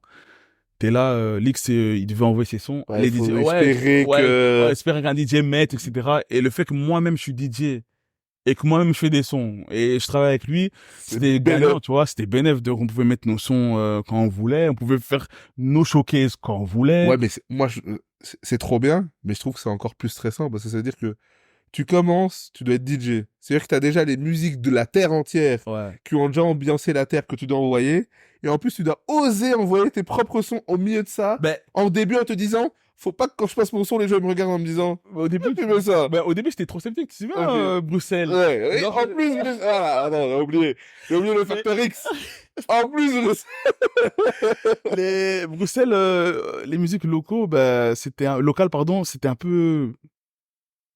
t'es là, Lix, il devait envoyer ses sons. Ouais, Les il faut DJ, espérer que... espérer qu'un DJ mette, etc. Et le fait que moi-même, je suis DJ et que moi-même, je fais des sons et je travaille avec lui, C'est c'était belle. gagnant, tu vois. C'était bénéf. Donc, on pouvait mettre nos sons quand on voulait. On pouvait faire nos showcases quand on voulait. Ouais, mais moi, c'est trop bien, mais je trouve que c'est encore plus stressant parce que ça veut dire que tu commences, tu dois être DJ. C'est-à-dire que tu as déjà les musiques de la Terre entière Ouais. qui ont déjà ambiancé la Terre que tu dois envoyer. Et en plus, tu dois oser envoyer tes propres sons au milieu de ça, Ben, en début en te disant, faut pas que quand je passe mon son, les gens me regardent en me disant, au début, tu veux ça? au début, j'étais trop sceptique. Tu te souviens, Ok. Bruxelles? Ouais, ouais. Genre, En plus, ah, non, j'ai oublié le facteur X. En plus, Bruxelles, les musiques locaux, local, pardon, c'était un peu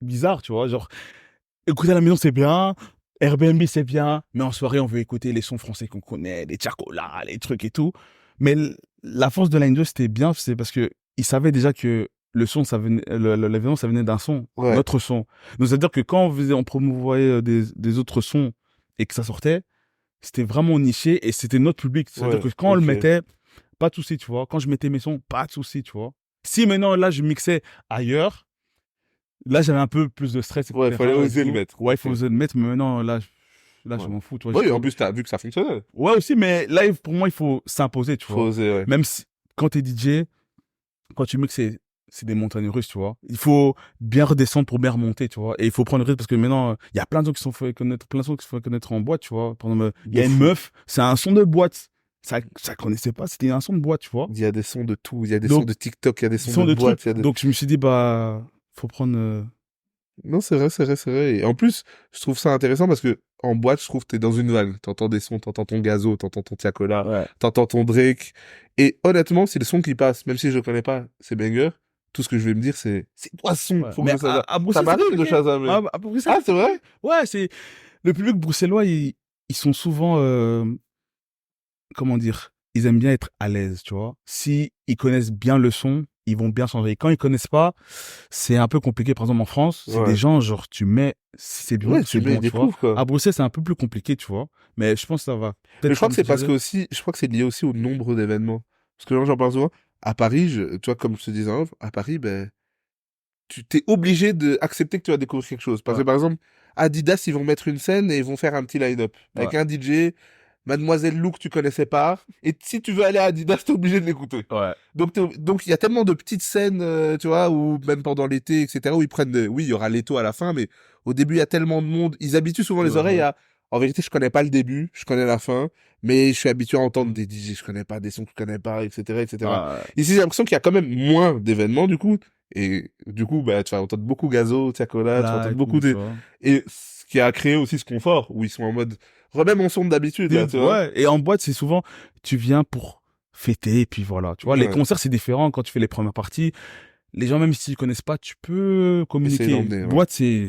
bizarre, tu vois. Genre, écouter à la maison, c'est bien. Airbnb, c'est bien. Mais en soirée, on veut écouter les sons français qu'on connaît, les tchakolas, les trucs et tout. Mais la force de Line 2, c'était bien, c'est parce que ils savaient déjà que le son, ça venait, l'événement, ça venait d'un son, ouais. notre son. Donc, c'est-à-dire que quand on promouvoyait des autres sons et que ça sortait, c'était vraiment niché et c'était notre public. C'est-à-dire Ouais, que quand on le ok. mettait, pas de souci, tu vois. Quand je mettais mes sons, pas de souci, tu vois. Si maintenant, là, je mixais ailleurs, là, j'avais un peu plus de stress, Ouais, etc. fallait et oser le tout. mettre. Ouais, il Ok. faut oser le mettre, mais maintenant, là, je Ouais. m'en fous, tu vois. Oui, en plus, t'as vu que ça fonctionnait. Ouais, aussi, mais là, pour moi, il faut s'imposer, tu Faut vois. oser, ouais. Même si, quand t'es DJ, quand tu mixes, c'est des montagnes russes, tu vois. Il faut bien redescendre pour bien remonter, tu vois. Et il faut prendre le risque parce que maintenant, il y a plein de gens qui se sont fait connaître, plein de sons qui se sont fait connaître en boîte, tu vois. Par exemple, il y De a une fou. meuf, c'est un son de boîte. Ça connaissait pas, c'était un son de boîte, tu vois. Il y a des sons de tout. Il y a des sons Donc, de TikTok, il y a des ils sons sont de des trucs. boîte. Il y a Donc, je me suis dit, bah, faut prendre, Non, c'est vrai, c'est vrai, c'est vrai. Et en plus, je trouve ça intéressant parce que en boîte, je trouve que t'es dans une vague. T'entends des sons, t'entends ton Gazo, t'entends ton Tiakola, ouais. t'entends ton Drake. Et honnêtement, c'est le son qui passe. Même si je connais pas ces bangers, tout ce que je vais me dire, c'est toi ce son. Ouais. Faut que Mais je Shazam. à Ça Bruxelles, c'est m'arrive de compliqué. Shazamer. À Bruxelles, Ah, c'est c'est compliqué. vrai? Ouais, c'est le public bruxellois, ils sont souvent, comment dire, ils aiment bien être à l'aise, tu vois. Si ils connaissent bien le son, ils vont bien changer. Et quand ils connaissent pas, c'est un peu compliqué. Par exemple, en France, c'est des Ouais. gens, genre, tu mets, si c'est bon, Ouais, tu c'est mets, bon, ils tu vois. découvrent, quoi. À Bruxelles, c'est un peu plus compliqué, tu vois. Mais je pense que ça va. Mais Peut-être je crois comme que tu c'est parce que disais. aussi, je crois que c'est lié aussi au nombre d'événements. Parce que j'en parle souvent. À Paris, tu vois, comme je te disais en off, à Paris, ben, tu t'es obligé d'accepter que tu vas découvrir quelque chose. Parce Ouais, que par exemple, Adidas, ils vont mettre une scène et ils vont faire un petit line-up ouais, avec un DJ, Mademoiselle Lou que tu connaissais pas. Et si tu veux aller à Adidas, t'es obligé de l'écouter. ouais. Donc il y a tellement de petites scènes, tu vois, ou même pendant l'été, etc., où ils prennent oui, il y aura l'étau à la fin, mais au début, il y a tellement de monde. Ils habituent souvent les Ouais, oreilles ouais. à, en vérité, je connais pas le début, je connais la fin, mais je suis habitué à entendre des DJ, je connais pas, des sons que je connais pas, etc., etc. Ouais, Ici, j'ai l'impression qu'il y a quand même moins d'événements, du coup. Et du coup, bah, tu vas entendre beaucoup Gazo, Tiakola, tu vas là, entendre et beaucoup tout, tu de... vois. Et ce qui a créé aussi ce confort, où ils sont en mode, remets mon son d'habitude, là, tu vois. Ouais, et en boîte, c'est souvent, tu viens pour fêter, et puis voilà. Tu vois, les Ouais. concerts, c'est différent quand tu fais les premières parties. Les gens, même s'ils connaissent pas, tu peux Essayer communiquer. d'emmener, ouais. Boîte, c'est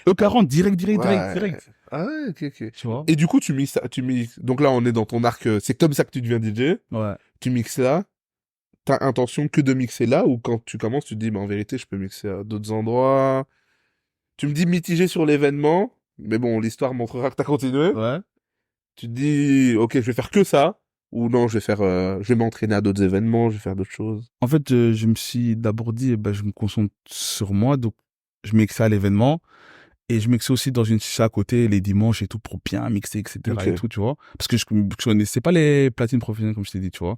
E40, direct, direct, direct, Ouais. direct. Ah ouais, ok, ok. Tu vois? Et du coup, tu mixes. Donc là, on est dans ton arc. C'est comme ça que tu deviens DJ. Ouais. Tu mixes là. T'as intention que de mixer là ou quand tu commences, tu te dis, bah, en vérité, je peux mixer à d'autres endroits. Tu me dis mitigé sur l'événement. Mais bon, l'histoire montrera que t'as continué. Ouais. Tu te dis, ok, je vais faire que ça. Ou non, je vais m'entraîner à d'autres événements, je vais faire d'autres choses. En fait, je me suis d'abord dit, je me concentre sur moi, donc je mixais à l'événement. Et je mixais aussi dans une chicha à côté les dimanches et tout pour bien mixer, etc. et Ok. tout, tu vois. Parce que je connaissais pas les platines professionnelles, comme je t'ai dit, tu vois.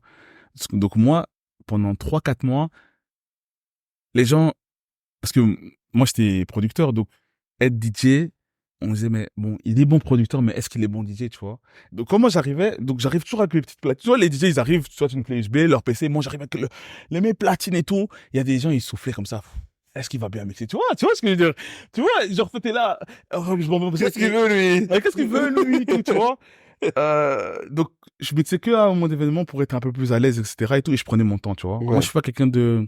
Donc moi, pendant 3 4 mois, les gens, parce que moi j'étais producteur, donc être DJ, on disait, mais bon, il est bon producteur, mais est-ce qu'il est bon DJ, tu vois? Donc, comment j'arrivais? Donc, j'arrive toujours avec mes petites platines. Tu vois, les DJ, ils arrivent, soit une clé USB, leur PC. Moi, j'arrive avec mes platines et tout. Il y a des gens, ils soufflaient comme ça. Est-ce qu'il va bien mixer? Tu vois ce que je veux dire? Tu vois, genre, t'es là. Qu'est-ce qu'il veut, lui? Ouais, qu'est-ce qu'il veut, lui, tout, tu vois? Donc, je mixais que à un moment d'événement pour être un peu plus à l'aise, etc. et tout. Et je prenais mon temps, tu vois. Ouais. Moi, je suis pas quelqu'un de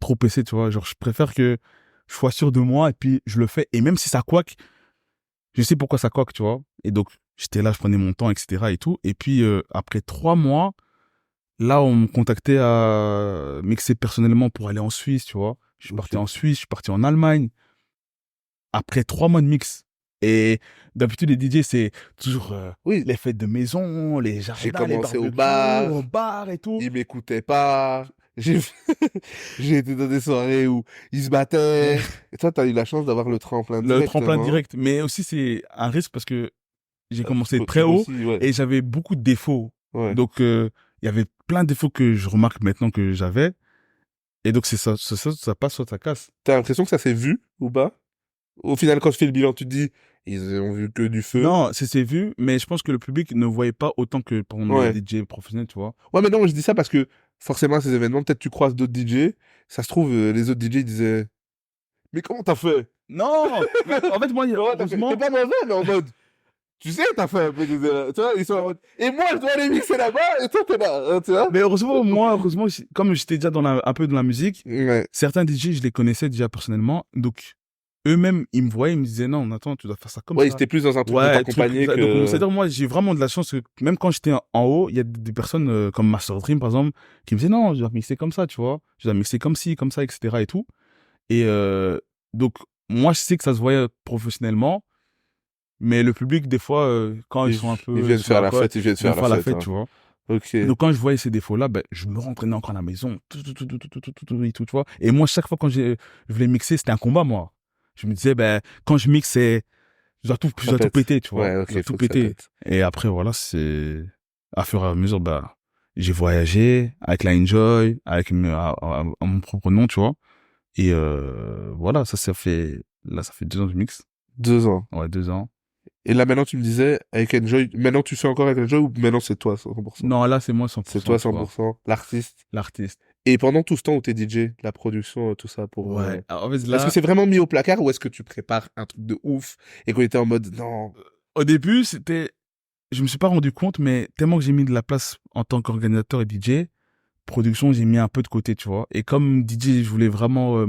trop PC, tu vois. Genre, je préfère que je sois sûr de moi et puis je le fais. Et même si ça couac, je sais pourquoi ça coque, tu vois. Et donc, j'étais là, je prenais mon temps, etc. et tout. Et puis, après 3 mois, là, on me contactait à mixer personnellement pour aller en Suisse, tu vois. Je suis parti en Suisse, je suis parti en Allemagne. Après 3 mois de mix. Et d'habitude, les DJ, c'est toujours Oui. les fêtes de maison, les J'ai jardins, les commencé barbecues, au au bar et tout. il m'écoutait pas. J'ai j'ai été dans des soirées où ils se battaient. Et toi, t'as eu la chance d'avoir le tremplin Le direct. tremplin hein. direct. Mais aussi, c'est un risque parce que j'ai commencé Tu très haut grossis, ouais. et j'avais beaucoup de défauts. Ouais. Donc, il y avait plein de défauts que je remarque maintenant que j'avais. Et donc, c'est ça, ça passe, soit ça casse. T'as l'impression que ça s'est vu ou pas? Au final, quand tu fais le bilan, tu te dis, ils ont vu que du feu. Non, c'est vu, mais je pense que le public ne voyait pas autant que pour Ouais. les DJ professionnels, tu vois. Ouais, mais non, je dis ça parce que forcément, à ces événements, peut-être tu croises d'autres DJ. Ça se trouve, les autres DJ disaient, mais comment t'as fait? Non! En fait, moi, Comment t'as fait heureusement, T'es pas mauvais, mais en mode, tu sais, t'as fait un peu des erreurs. Tu vois, ils sont en mode, et moi, je dois aller mixer là-bas, et toi, t'es là, hein, tu vois? mais heureusement, moi, comme j'étais déjà un peu dans la musique, Ouais. certains DJ, je les connaissais déjà personnellement. Donc, eux-mêmes, ils me voyaient, ils me disaient, non, attends, tu dois faire ça comme Ouais, ils ça. étaient plus dans un truc de Ouais, t'accompagner donc, que. c'est-à-dire, moi, j'ai vraiment de la chance que même quand j'étais en haut, il y a des personnes comme Master Dream, par exemple, qui me disaient, non, je dois mixer comme ça, tu vois. Je dois mixer comme ci, comme ça, etc. et tout. Et donc, moi, je sais que ça se voyait professionnellement, mais le public, des fois, quand ils sont un Ils peu viennent sous faire la la cote, fête, ils viennent ils viennent faire faire la la fête. fête, Hein. tu vois. Ok. Et donc, quand je voyais ces défauts-là, ben, je me rentraînais encore à la maison, et tout, tu vois. Et moi, chaque fois quand je voulais mixer, c'était un combat, moi. Je me disais, ben, quand je mixe, je dois Ça tout pète. péter, tu vois. Ouais, ok, Je dois tout faut que ça péter. pète. Et après, voilà, à fur et à mesure, bah, j'ai voyagé avec la Enjoy, à mon propre nom, tu vois. Et voilà, là, ça fait 2 ans de mix. 2 ans. Ouais, 2 ans. Et là, maintenant, tu me disais, avec Enjoy, maintenant, tu fais encore avec Enjoy ou maintenant, c'est toi, 100%? Non, là, c'est moi 100%. C'est toi, tu vois. 100%, l'artiste. L'artiste. Et pendant tout ce temps où t'es DJ, la production, tout ça, pour. Ouais. Alors, en fait, Est-ce que là, c'est vraiment mis au placard ou est-ce que tu prépares un truc de ouf et qu'on était en mode, non. au début, je me suis pas rendu compte, mais tellement que j'ai mis de la place en tant qu'organisateur et DJ, production, j'ai mis un peu de côté, tu vois. Et comme DJ, je voulais vraiment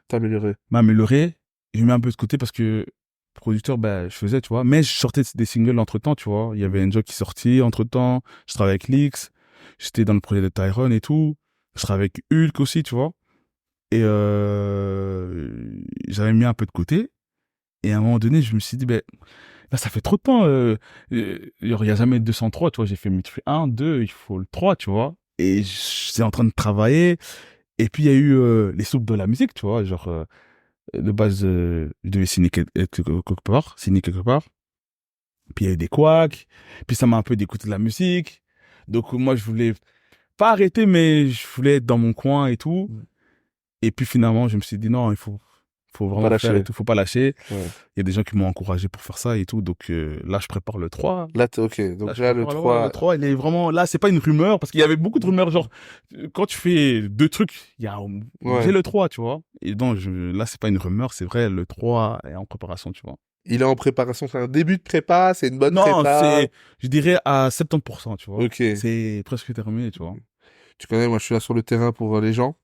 T'améliorer. m'améliorer, j'ai mis un peu de côté parce que producteur, ben, je faisais, tu vois. Mais je sortais des singles entre temps, tu vois. Il y avait Enjoy qui sortit entre temps. Je travaillais avec Lix. J'étais dans le projet de Tyrone et tout. Je travaillais avec Hulk aussi, tu vois. Et j'avais mis un peu de côté. Et à un moment donné, je me suis dit, ben, là, ça fait trop de temps. Il y a jamais 203, tu vois. J'ai fait Midfree 1, 2, il faut le 3, tu vois. Et j'étais en train de travailler. Et puis, il y a eu les soupes de la musique, tu vois. Genre, de base, je devais signer quelque part. Puis, il y a eu des couacs. Puis, ça m'a un peu dégoûté de la musique. Donc, moi, je voulais pas arrêter, mais je voulais être dans mon coin et tout. Et puis, finalement, je me suis dit, non, il faut vraiment Pas faire lâcher. et tout. Faut pas lâcher. Ouais. Il y a des gens qui m'ont encouragé pour faire ça et tout. Donc, là, je prépare le 3. Là, ok. Donc, Là, là, le 3. le 3, il est vraiment, là, c'est pas une rumeur, parce qu'il y avait beaucoup de rumeurs, genre, quand tu fais 2 trucs, il y a, Ouais. j'ai le 3, tu vois. Et donc, là, c'est pas une rumeur, c'est vrai, le 3 est en préparation, tu vois. Il est en préparation. C'est un début de prépa, c'est une bonne Non, prépa. je dirais à 70%, tu vois. Ok. C'est presque terminé, tu vois. Tu connais, moi, je suis là sur le terrain pour les gens.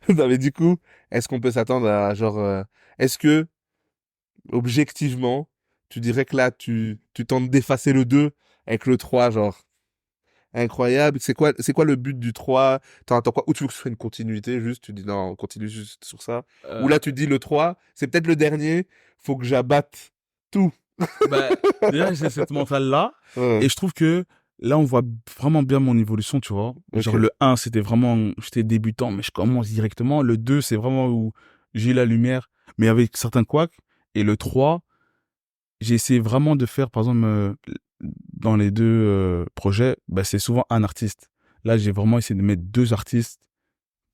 Non, mais du coup, est-ce qu'on peut s'attendre à, genre, est-ce que, objectivement, tu dirais que là, tu tentes d'effacer le 2 avec le 3, genre, incroyable. C'est quoi le but du 3? T'entends quoi? Ou tu veux que ce soit une continuité, juste, tu dis non, on continue juste sur ça. Ou là, tu dis le 3, c'est peut-être le dernier, faut que j'abatte tout. Bah, déjà, j'ai cette mentale-là, Ouais. et je trouve que là, on voit vraiment bien mon évolution, tu vois. Genre, Ok. le 1, c'était vraiment, j'étais débutant, mais je commence directement. Le 2, c'est vraiment où j'ai eu la lumière, mais avec certains couacs. Et le 3, j'ai essayé vraiment de faire, par exemple, dans les deux projets, bah, c'est souvent un artiste. Là, j'ai vraiment essayé de mettre 2 artistes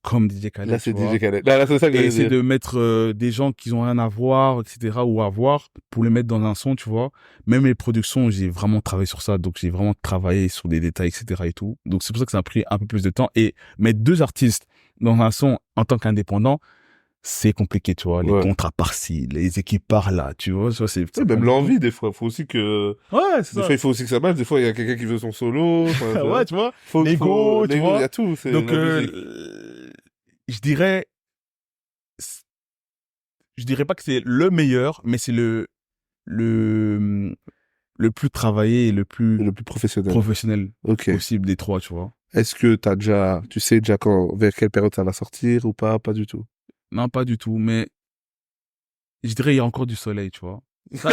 comme DJ Khaled, Là, c'est tu vois. DJ Khaled. Là, c'est ça que Et j'allais essayer dire. de mettre des gens qui ont rien à voir, etc., ou à voir, pour les mettre dans un son, tu vois. Même les productions, j'ai vraiment travaillé sur ça, donc j'ai vraiment travaillé sur des détails, etc. et tout. Donc c'est pour ça que ça a pris un peu plus de temps. Et mettre deux artistes dans un son en tant qu'indépendant, c'est compliqué, tu vois. Les Ouais. contrats par-ci, les équipes par-là, tu vois. Ça, Ouais, même prend beaucoup. l'envie, des fois. Faut aussi que... Ouais, c'est Des ça. fois, il faut aussi que ça marche. Des fois, il y a quelqu'un qui veut son solo. Enfin, tu vois. Ouais, tu vois. Faut... L'ego, tu L'ego, il y vois. a tout. C'est Donc, la musique. je dirais, je dirais pas que c'est le meilleur, mais c'est le, le plus travaillé et le C'est plus le plus professionnel. professionnel Ok. possible des trois, tu vois. Est-ce que tu sais déjà vers quelle période ça va sortir ou pas? Pas du tout. Non, pas du tout, mais je dirais il y a encore du soleil, tu vois. Ça,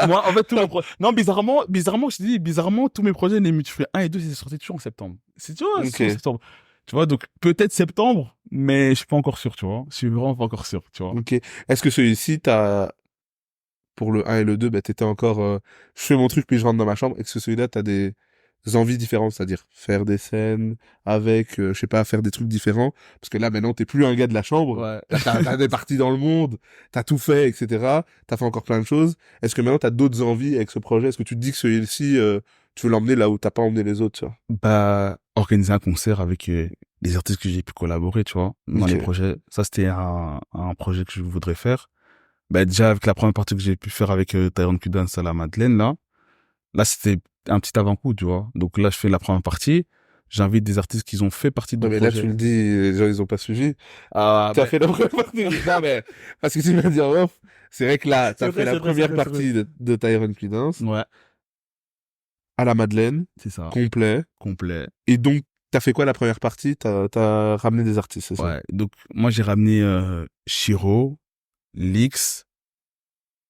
moi, en fait, tous mes projets, non, bizarrement, je te dis, bizarrement, tous mes projets, les multifruits 1 et 2, c'est sorti toujours en septembre. C'est, tu vois, c'est toujours en Ok. septembre. Tu vois, donc, peut-être septembre, mais je suis pas encore sûr, tu vois. Je suis vraiment pas encore sûr, tu vois. Ok. Est-ce que celui-ci, pour le 1 et le 2, bah, t'étais encore, je fais mon truc puis je rentre dans ma chambre, et que celui-là, t'as des envies différentes, c'est-à-dire faire des scènes avec, je sais pas, faire des trucs différents, parce que là, maintenant, t'es plus un gars de la chambre, Ouais. t'as des parties dans le monde, t'as tout fait, etc., t'as fait encore plein de choses. Est-ce que maintenant, t'as d'autres envies avec ce projet? Est-ce que tu te dis que celui-ci, tu veux l'emmener là où t'as pas emmené les autres, tu vois? Bah, organiser un concert avec les artistes que j'ai pu collaborer, tu vois, dans les Ok. projets. Ça, c'était un projet que je voudrais faire. Bah, déjà, avec la première partie que j'ai pu faire avec Tyrone Kudans à la Madeleine, là, c'était un petit avant-coup, tu vois. Donc là, je fais la première partie. J'invite des artistes qui ont fait partie du Ouais, mais là, tu projet. le dis, les gens, ils ont pas suivi. Ah, T'as ben, fait la première partie. Non, mais, parce que tu m'as dit en off, c'est vrai que là, c'est t'as fait vrai, la c'est vrai, c'est première vrai, c'est vrai. partie de Tyron Credence Ouais, à la Madeleine, c'est ça. complet. Complet. Et donc, t'as fait quoi la première partie? T'as ramené des artistes, c'est ça? Ouais. Donc, moi, j'ai ramené Shiro, Lix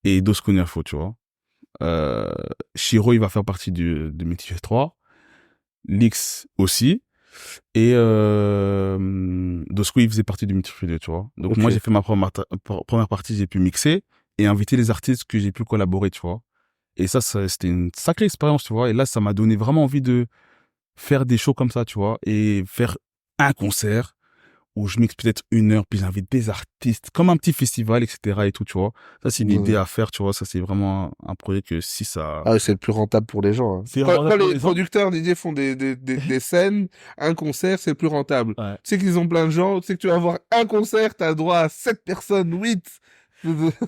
et Dos Cognaco, tu vois. Euh, Shiro, il va faire partie de Multiverse 3. Lix aussi. Et Dosco, il faisait partie du Multiverse 2, tu vois. Donc moi, Ok. j'ai fait ma première partie, j'ai pu mixer et inviter les artistes que j'ai pu collaborer, tu vois. Et ça, c'était une sacrée expérience, tu vois. Et là, ça m'a donné vraiment envie de faire des shows comme ça, tu vois. Et faire un concert où je mixe peut-être 1 heure, puis j'invite des artistes, comme un petit festival, etc. et tout, tu vois. Ça, c'est une idée Ouais. à faire, tu vois. Ça, c'est vraiment un projet que si ça... Ah, ouais, c'est le plus rentable pour les gens, hein. C'est Quand rentable pour les les gens. producteurs DJ font des scènes, un concert, c'est le plus rentable. Ouais. Tu sais qu'ils ont plein de gens, tu sais que tu vas avoir un concert, t'as droit à 7 personnes, 8.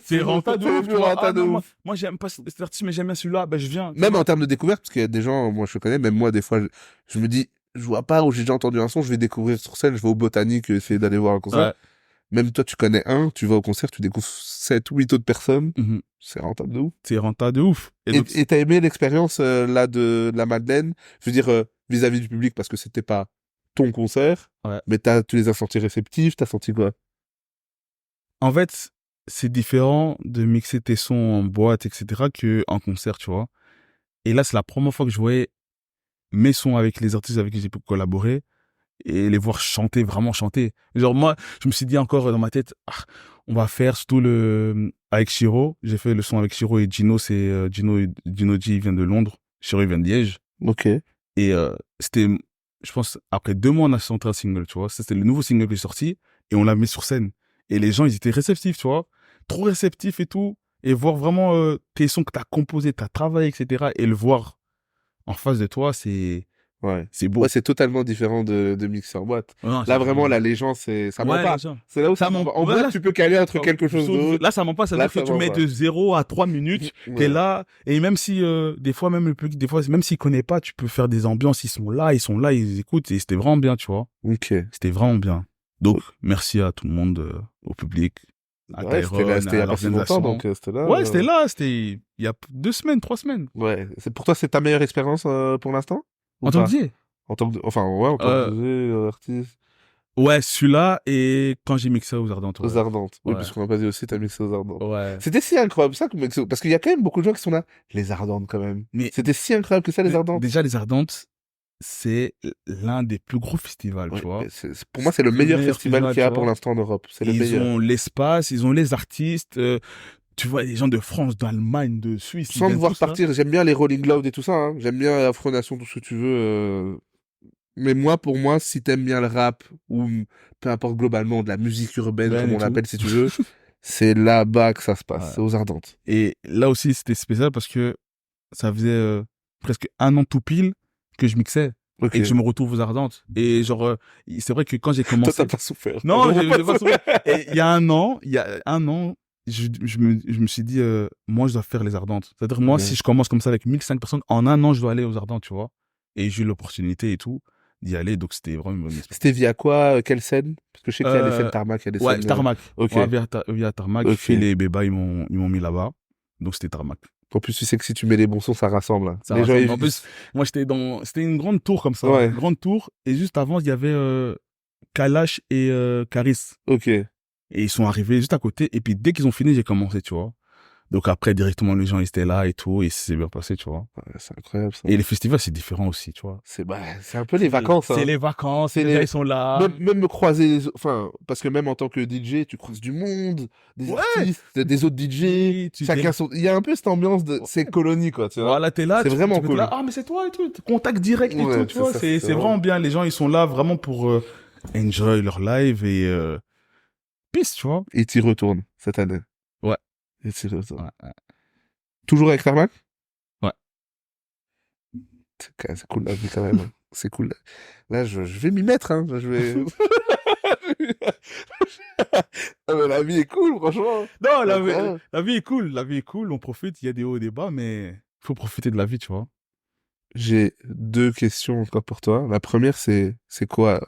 C'est rentable de C'est le ouf, plus tu vois. Ah rentable de non, ouf. moi j'aime pas cet artiste, mais j'aime bien celui-là, ben je viens, tu Même en vois. termes de découverte, parce qu'il y a des gens, moi je connais, même moi des fois, je me dis, je vois pas où j'ai déjà entendu un son, je vais découvrir sur scène, je vais au Botanique essayer d'aller voir un concert. Ouais. Même toi, tu connais un, tu vas au concert, tu découvres 7 ou 8 autres personnes, Mhm. c'est rentable de ouf. C'est rentable de ouf. Et donc, Et t'as aimé l'expérience là de la Madeleine, je veux dire vis-à-vis du public, parce que c'était pas ton concert, ouais. mais tu les as sentis réceptifs, t'as senti quoi? En fait, c'est différent de mixer tes sons en boîte, etc., que en concert, tu vois. Et là, c'est la première fois que je voyais mes sons avec les artistes avec qui j'ai pu collaborer et les voir chanter, vraiment chanter. Genre, moi, je me suis dit encore dans ma tête, ah, on va faire surtout avec Shiro. J'ai fait le son avec Shiro et Gino, c'est Gino G, il vient de Londres. Shiro, il vient de Liège. Ok. Et c'était, je pense, après 2 mois, on a sorti un single, tu vois. Ça, c'était le nouveau single qui est sorti et on l'a mis sur scène. Et les gens, ils étaient réceptifs, tu vois. Trop réceptifs et tout. Et voir vraiment tes sons que t'as composés, t'as travaillé, etc. Et le voir en face de toi, Ouais. c'est Ouais, beau. c'est totalement différent de mixer en boîte. Non, Là, c'est vraiment, vraiment... là, les gens, ça ment Ouais, les pas. gens. C'est là où Ça m'en... en ouais, boîte, là, tu peux caler entre quelque chose d'autre. là, ça ment pas. Ça veut Là, dire que ça tu ment mets pas. de 0 à 3 minutes. T'es Ouais. là. Et même si, des fois, même le public, des fois, même s'ils connaissent pas, tu peux faire des ambiances. Ils sont là, ils écoutent. Et c'était vraiment bien, tu vois. Ok. C'était vraiment bien. Donc, merci à tout le monde, au public, à Ouais, c'était là, Tyrone, c'était il y à a pas si longtemps, l'organisation. donc c'était là. Ouais, c'était là, c'était il y a 2 semaines, 3 semaines. Ouais. Pour toi, c'est ta meilleure expérience pour l'instant? Ou En tant que pas? DJ. Enfin, ouais, en tant que Euh, DJ, artiste. ouais, celui-là et quand j'ai mixé aux Ardentes, Aux ouais. Ardentes. Oui, Ouais. parce qu'on n'a pas dit aussi, t'as mixé aux Ardentes. Ouais. C'était si incroyable ça, parce qu'il y a quand même beaucoup de gens qui sont là. Les Ardentes, quand même. Mais C'était si incroyable que ça, les Ardentes. déjà, les Ardentes, c'est l'un des plus gros festivals, Ouais, tu vois. pour moi, c'est le Le meilleur meilleur festival festival, qu'il y tu a pour vois. l'instant en Europe. C'est le Ils meilleur. ont l'espace, ils ont les artistes, tu vois, les gens de France, d'Allemagne, de Suisse, ils Sans viennent devoir tous là. partir, j'aime bien les Rolling Loud et tout ça, hein. J'aime bien Afro Nation, tout ce que tu veux. Mais moi, pour moi, si t'aimes bien le rap, ou peu importe globalement, de la musique urbaine, Ben comme et on tout. l'appelle si tu veux, c'est là-bas que ça se passe, Ouais. c'est aux Ardentes. Et là aussi, c'était spécial parce que ça faisait presque un an tout pile que je mixais Ok. et que je me retrouve aux Ardentes. Et genre, c'est vrai que quand j'ai Toi, t'as commencé... pas souffert. T'as Non, vraiment j'ai pas souffert. Et il y a un an, je me suis dit, moi, je dois faire les Ardentes. C'est-à-dire, moi, Ouais. si je commence comme ça avec 1500 personnes, en un an, je dois aller aux Ardentes, tu vois. Et j'ai eu l'opportunité et tout d'y aller, donc c'était vraiment une bonne expérience. C'était via quoi, quelle scène? Parce que je sais qu'il y a les scènes Euh, Tarmac, il y a des ouais, scènes... Tarmac. Ok, Ouais, via Tarmac, ok. Phil et Beba, ils m'ont mis là-bas. Donc c'était Tarmac. En plus, tu sais que si tu mets les bons sons, ça rassemble, hein. Ça Les gens, rassemble. En plus, moi, c'était une grande tour comme ça. Ouais, Une grande tour. Et juste avant, il y avait Kalash et Karis. ok. Et ils sont arrivés juste à côté. Et puis, dès qu'ils ont fini, j'ai commencé, tu vois. Donc après, directement, les gens, ils étaient là et tout. Et c'est bien passé, tu vois. Ouais, c'est incroyable, ça. Et les festivals, c'est différent aussi, tu vois. C'est un peu les vacances, C'est hein. les vacances. C'est Les gens, les... ils sont là. Même me croiser enfin, parce que même en tant que DJ, tu croises du monde, des Ouais. artistes, des autres DJ, Oui, il y a un peu cette ambiance de ces colonies, quoi, tu vois. Voilà, t'es là, C'est vraiment tu peux être cool. là, ah, mais c'est toi et tout, contact direct et tout, Ouais, tu c'est vois, ça, c'est vraiment bien. Les gens, ils sont là vraiment pour enjoy leur live et peace, tu vois. Et t'y retournes, cette année. Ouais. Et t'y retournes. Ouais. Toujours avec Tarmac? Ouais. C'est cool la vie, quand même, hein. C'est cool. Là, je vais m'y mettre, hein. Je vais... Ah, mais la vie est cool, franchement. Non, Ouais. la vie est cool, la vie est cool, on profite, il y a des hauts et des bas, mais faut profiter de la vie, tu vois. J'ai deux questions encore pour toi. La première, c'est quoi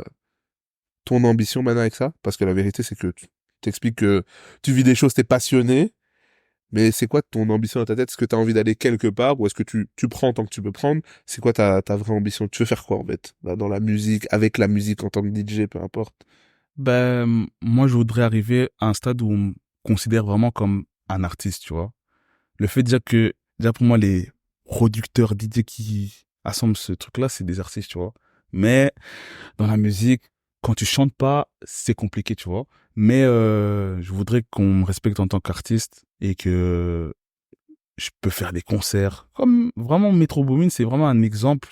ton ambition maintenant avec ça? Parce que la vérité, c'est que tu t'expliques que tu vis des choses, t'es passionné, mais c'est quoi ton ambition dans ta tête? Est-ce que tu as envie d'aller quelque part ou est-ce que tu prends tant que tu peux prendre? C'est quoi ta vraie ambition? Tu veux faire quoi en fait? Là, dans la musique, avec la musique en tant que DJ, peu importe. Ben, moi, je voudrais arriver à un stade où on me considère vraiment comme un artiste, tu vois. Le fait déjà pour moi, les producteurs DJ qui assemblent ce truc-là, c'est des artistes, tu vois. Mais dans la musique, quand tu chantes pas, c'est compliqué, tu vois. Mais je voudrais qu'on me respecte en tant qu'artiste et que je peux faire des concerts. Comme vraiment Metro Boomin, c'est vraiment un exemple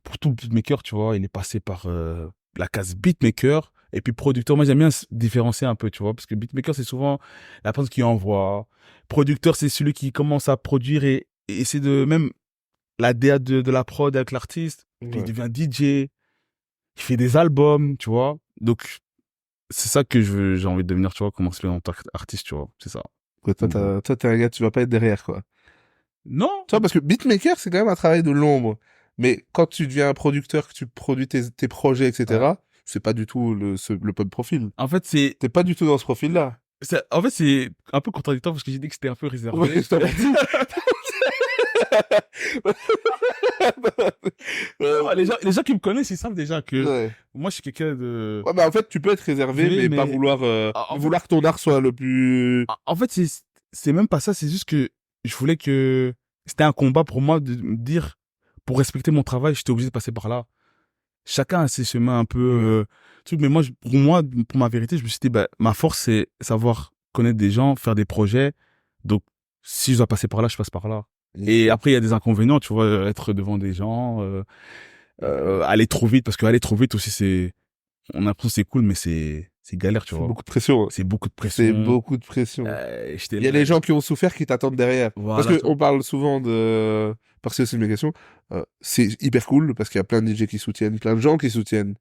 pour tout beatmaker, tu vois. Il est passé par la case beatmaker et puis producteur. Moi, j'aime bien se différencier un peu, tu vois, parce que beatmaker, c'est souvent la personne qui envoie. Producteur, c'est celui qui commence à produire et c'est de même la DA de la prod avec l'artiste. Puis il Ouais. devient DJ, il fait des albums, tu vois. Donc, c'est ça que j'ai envie de devenir, tu vois, commencer en tant qu'artiste, tu vois. C'est ça. Ouais, toi, t'es un gars, tu vas pas être derrière, quoi. Non, Tu vois, parce que beatmaker, c'est quand même un travail de l'ombre. Mais quand tu deviens un producteur, que tu produis tes projets, ouais. etc., c'est pas du tout le bon profil. En fait, T'es pas du tout dans ce profil-là. c'est un peu contradictoire parce que j'ai dit que c'était un peu réservé. Ouais, je t'avais dit. Non, les gens qui me connaissent, ils savent déjà que Ouais. moi, je suis quelqu'un de... Ouais, bah en fait, tu peux être réservé, Oui, mais pas mais vouloir, en fait, vouloir que ton art soit le plus... en fait, c'est même pas ça, c'est juste que je voulais que... C'était un combat pour moi de me dire, pour respecter mon travail, j'étais obligé de passer par là. Chacun a ses chemins un peu... truc, mais moi, pour moi, pour ma vérité, je me suis dit, bah, ma force, c'est savoir connaître des gens, faire des projets. Donc, si je dois passer par là, je passe par là. Et après, il y a des inconvénients, tu vois, être devant des gens, aller trop vite, parce que aller trop vite aussi, on a l'impression que c'est cool, mais c'est galère, tu C'est vois. beaucoup de pression, hein. C'est beaucoup de C'est pression. beaucoup de pression. J'étais Il y a là, les gens qui ont souffert qui t'attendent derrière. voilà, Parce tu qu'on parle souvent de... Parce que c'est une question. C'est hyper cool parce qu'il y a plein de DJ qui soutiennent, plein de gens qui soutiennent.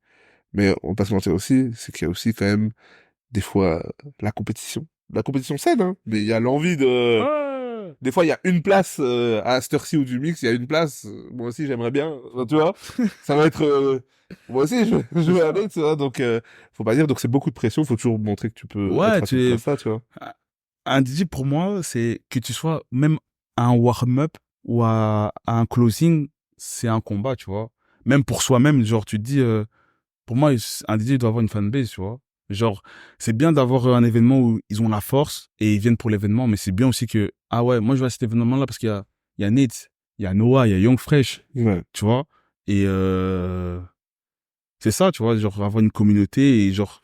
Mais on va pas se mentir aussi, c'est qu'il y a aussi quand même des fois la compétition. La compétition saine, hein. Mais il y a l'envie de... ouais. Des fois, il y a une place à cette heure-ci ou du mix, il y a une place. Moi aussi, j'aimerais bien. Enfin, tu vois, ça va être... moi aussi, je vais aller, tu vois. Donc, faut pas dire. Donc, c'est beaucoup de pression. Faut toujours montrer que tu peux Ouais, être à toute ça, tu vois. un DJ pour moi, c'est que tu sois même à un warm-up ou à un closing, c'est un combat, tu vois. Même pour soi-même, genre, tu te dis, pour moi, un DJ doit avoir une fanbase, tu vois. Genre, c'est bien d'avoir un événement où ils ont la force et ils viennent pour l'événement, mais c'est bien aussi que, ah ouais, moi je vais à cet événement-là parce il y a Nate, il y a Noah, il y a Young Fresh, Ouais. tu vois. Et c'est ça, tu vois, genre avoir une communauté et genre,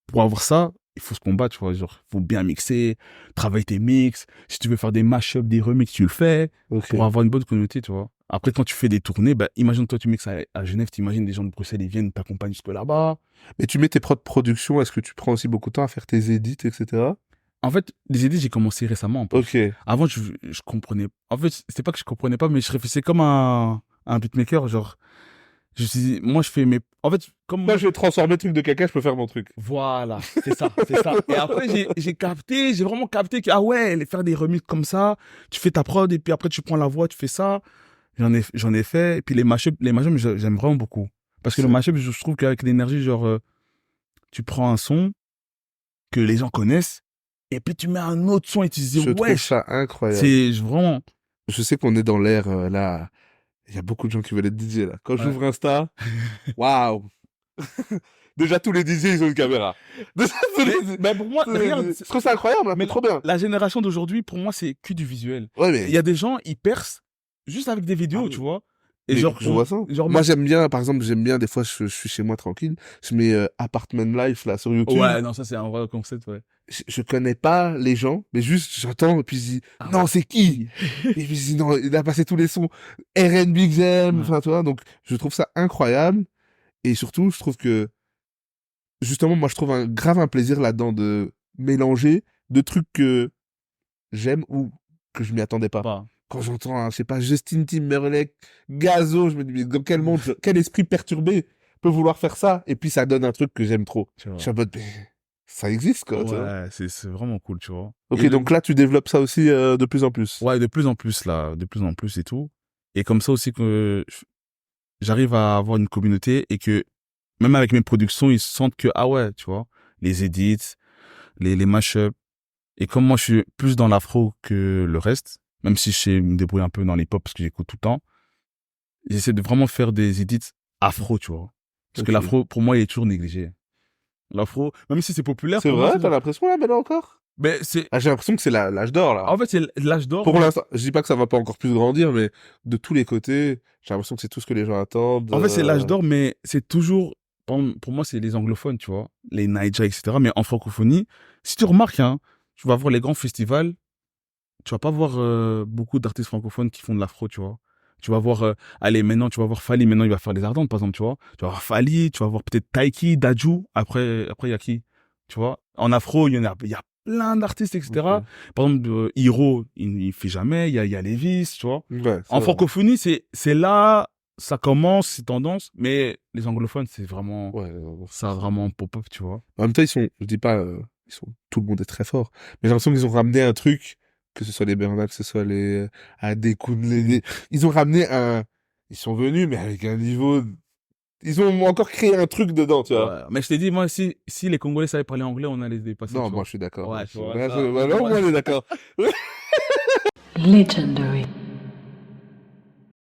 pour avoir ça, il faut se combattre, tu vois, genre, faut bien mixer, travailler tes mix. Si tu veux faire des mashups, des remix, tu le fais Ok. pour avoir une bonne communauté, tu vois. Après, quand tu fais des tournées, bah, imagine toi, tu mixes à Genève, t'imagines des gens de Bruxelles, ils viennent t'accompagner jusque là-bas. Mais tu mets tes propres productions, est-ce que tu prends aussi beaucoup de temps à faire tes edits, etc. En fait, les idées, j'ai commencé récemment, en plus. Ok. Avant, je comprenais. En fait, c'était pas que je comprenais pas, mais je réfléchissais comme un beatmaker. Genre, je me suis dit, moi, je fais mes. En fait, comme. Moi, je vais transformer le truc de caca, je peux faire mon truc. Voilà, c'est ça, c'est ça. Et après, j'ai vraiment capté que, ah ouais, faire des remixes comme ça, tu fais ta prod, et puis après, tu prends la voix, tu fais ça. J'en ai fait. Et puis les mashups, j'aime vraiment beaucoup. Parce que le C'est- mashup, je trouve qu'avec l'énergie, genre, tu prends un son que les gens connaissent, et puis tu mets un autre son et tu te dis, Je trouve wesh, ça incroyable. c'est vraiment. Je sais qu'on est dans l'ère, là, il y a beaucoup de gens qui veulent être DJ, là. Quand Ouais. j'ouvre Insta, waouh! Déjà, tous les DJ, ils ont une caméra. Déjà, tous les- Mais pour moi, tous les- regarde, Je trouve ça incroyable, hein, mais c'est trop bien. la génération d'aujourd'hui, pour moi, c'est que du visuel. Ouais, Il mais, y a des gens, ils percent juste avec des vidéos, Ah oui. tu vois. Et mais genre, je vois ça. genre, Moi, j'aime bien, par exemple, des fois, je suis chez moi tranquille, je mets Apartment Life, là, sur YouTube. ouais, non, ça, c'est un vrai concept, ouais. Je connais pas les gens, mais juste, j'entends, et puis je dis, Ah non, ouais. c'est qui? Et puis je dis, non, il a passé tous les sons R&B que j'aime, Ouais. enfin, tu vois, donc, je trouve ça incroyable. Et surtout, je trouve que, justement, moi, je trouve grave un plaisir là-dedans de mélanger deux trucs que j'aime ou que je m'y attendais pas. Pas. Quand j'entends, je sais pas, Justin Timberlake, Gazo, je me dis, mais dans quel monde, quel esprit perturbé peut vouloir faire ça? Et puis ça donne un truc que j'aime trop. Tu Je vois. suis en mode, mais ça existe, quoi, tu vois. Ouais, c'est vraiment cool, tu vois. Ok, Et donc là, tu développes ça aussi de plus en plus. ouais, de plus en plus, là, de plus en plus et tout. Et comme ça aussi que j'arrive à avoir une communauté et que même avec mes productions, ils sentent que, ah ouais, tu vois, les edits, les mashups. Et comme moi, je suis plus dans l'afro que le reste, même si je sais me débrouiller un peu dans les pop parce que j'écoute tout le temps, j'essaie de vraiment faire des edits afro, tu vois. Parce que Ok. l'afro, pour moi, il est toujours négligé. L'afro, même si c'est populaire, C'est pour moi, vrai, t'as l'impression là, maintenant encore? mais c'est, Ah, j'ai l'impression que c'est l'âge d'or, là. en fait, c'est l'âge d'or. Pour l'instant, je dis pas que ça va pas encore plus grandir, mais de tous les côtés, j'ai l'impression que c'est tout ce que les gens attendent. En fait, c'est l'âge d'or, mais c'est toujours, pour moi, c'est les anglophones, tu vois, les Naija, etc. Mais en francophonie, si tu remarques, hein, tu vas voir les grands festivals, tu vas pas voir beaucoup d'artistes francophones qui font de l'afro, tu vois. Tu vas voir, allez, maintenant, tu vas voir Fally, maintenant, il va faire les Ardentes, par exemple, tu vois. Tu vas voir Fally, tu vas voir peut-être Taiki, Dadju, après, il y a qui, tu vois. En afro, il y a plein d'artistes, etc. Ok. Par exemple, Hiro, il fait jamais, il y a Lévis, tu vois. Ouais, En ça, francophonie, c'est là, ça commence, c'est tendance, mais les anglophones, c'est vraiment, ouais, ça a vraiment pop-up, tu vois. en même temps, je dis pas, tout le monde est très fort, mais j'ai l'impression qu'ils ont ramené un truc, que ce soit les Bernard, que ce soit les Adekun, ils ont ramené ils sont venus, mais avec un niveau, ils ont encore créé un truc dedans, tu vois. Ouais. Mais je t'ai dit, moi, si les Congolais savaient parler anglais, on allait les dépasser, Non, tu moi, vois. je suis d'accord. Ouais, tu vois, Là, ça, là, on est d'accord. Legendary.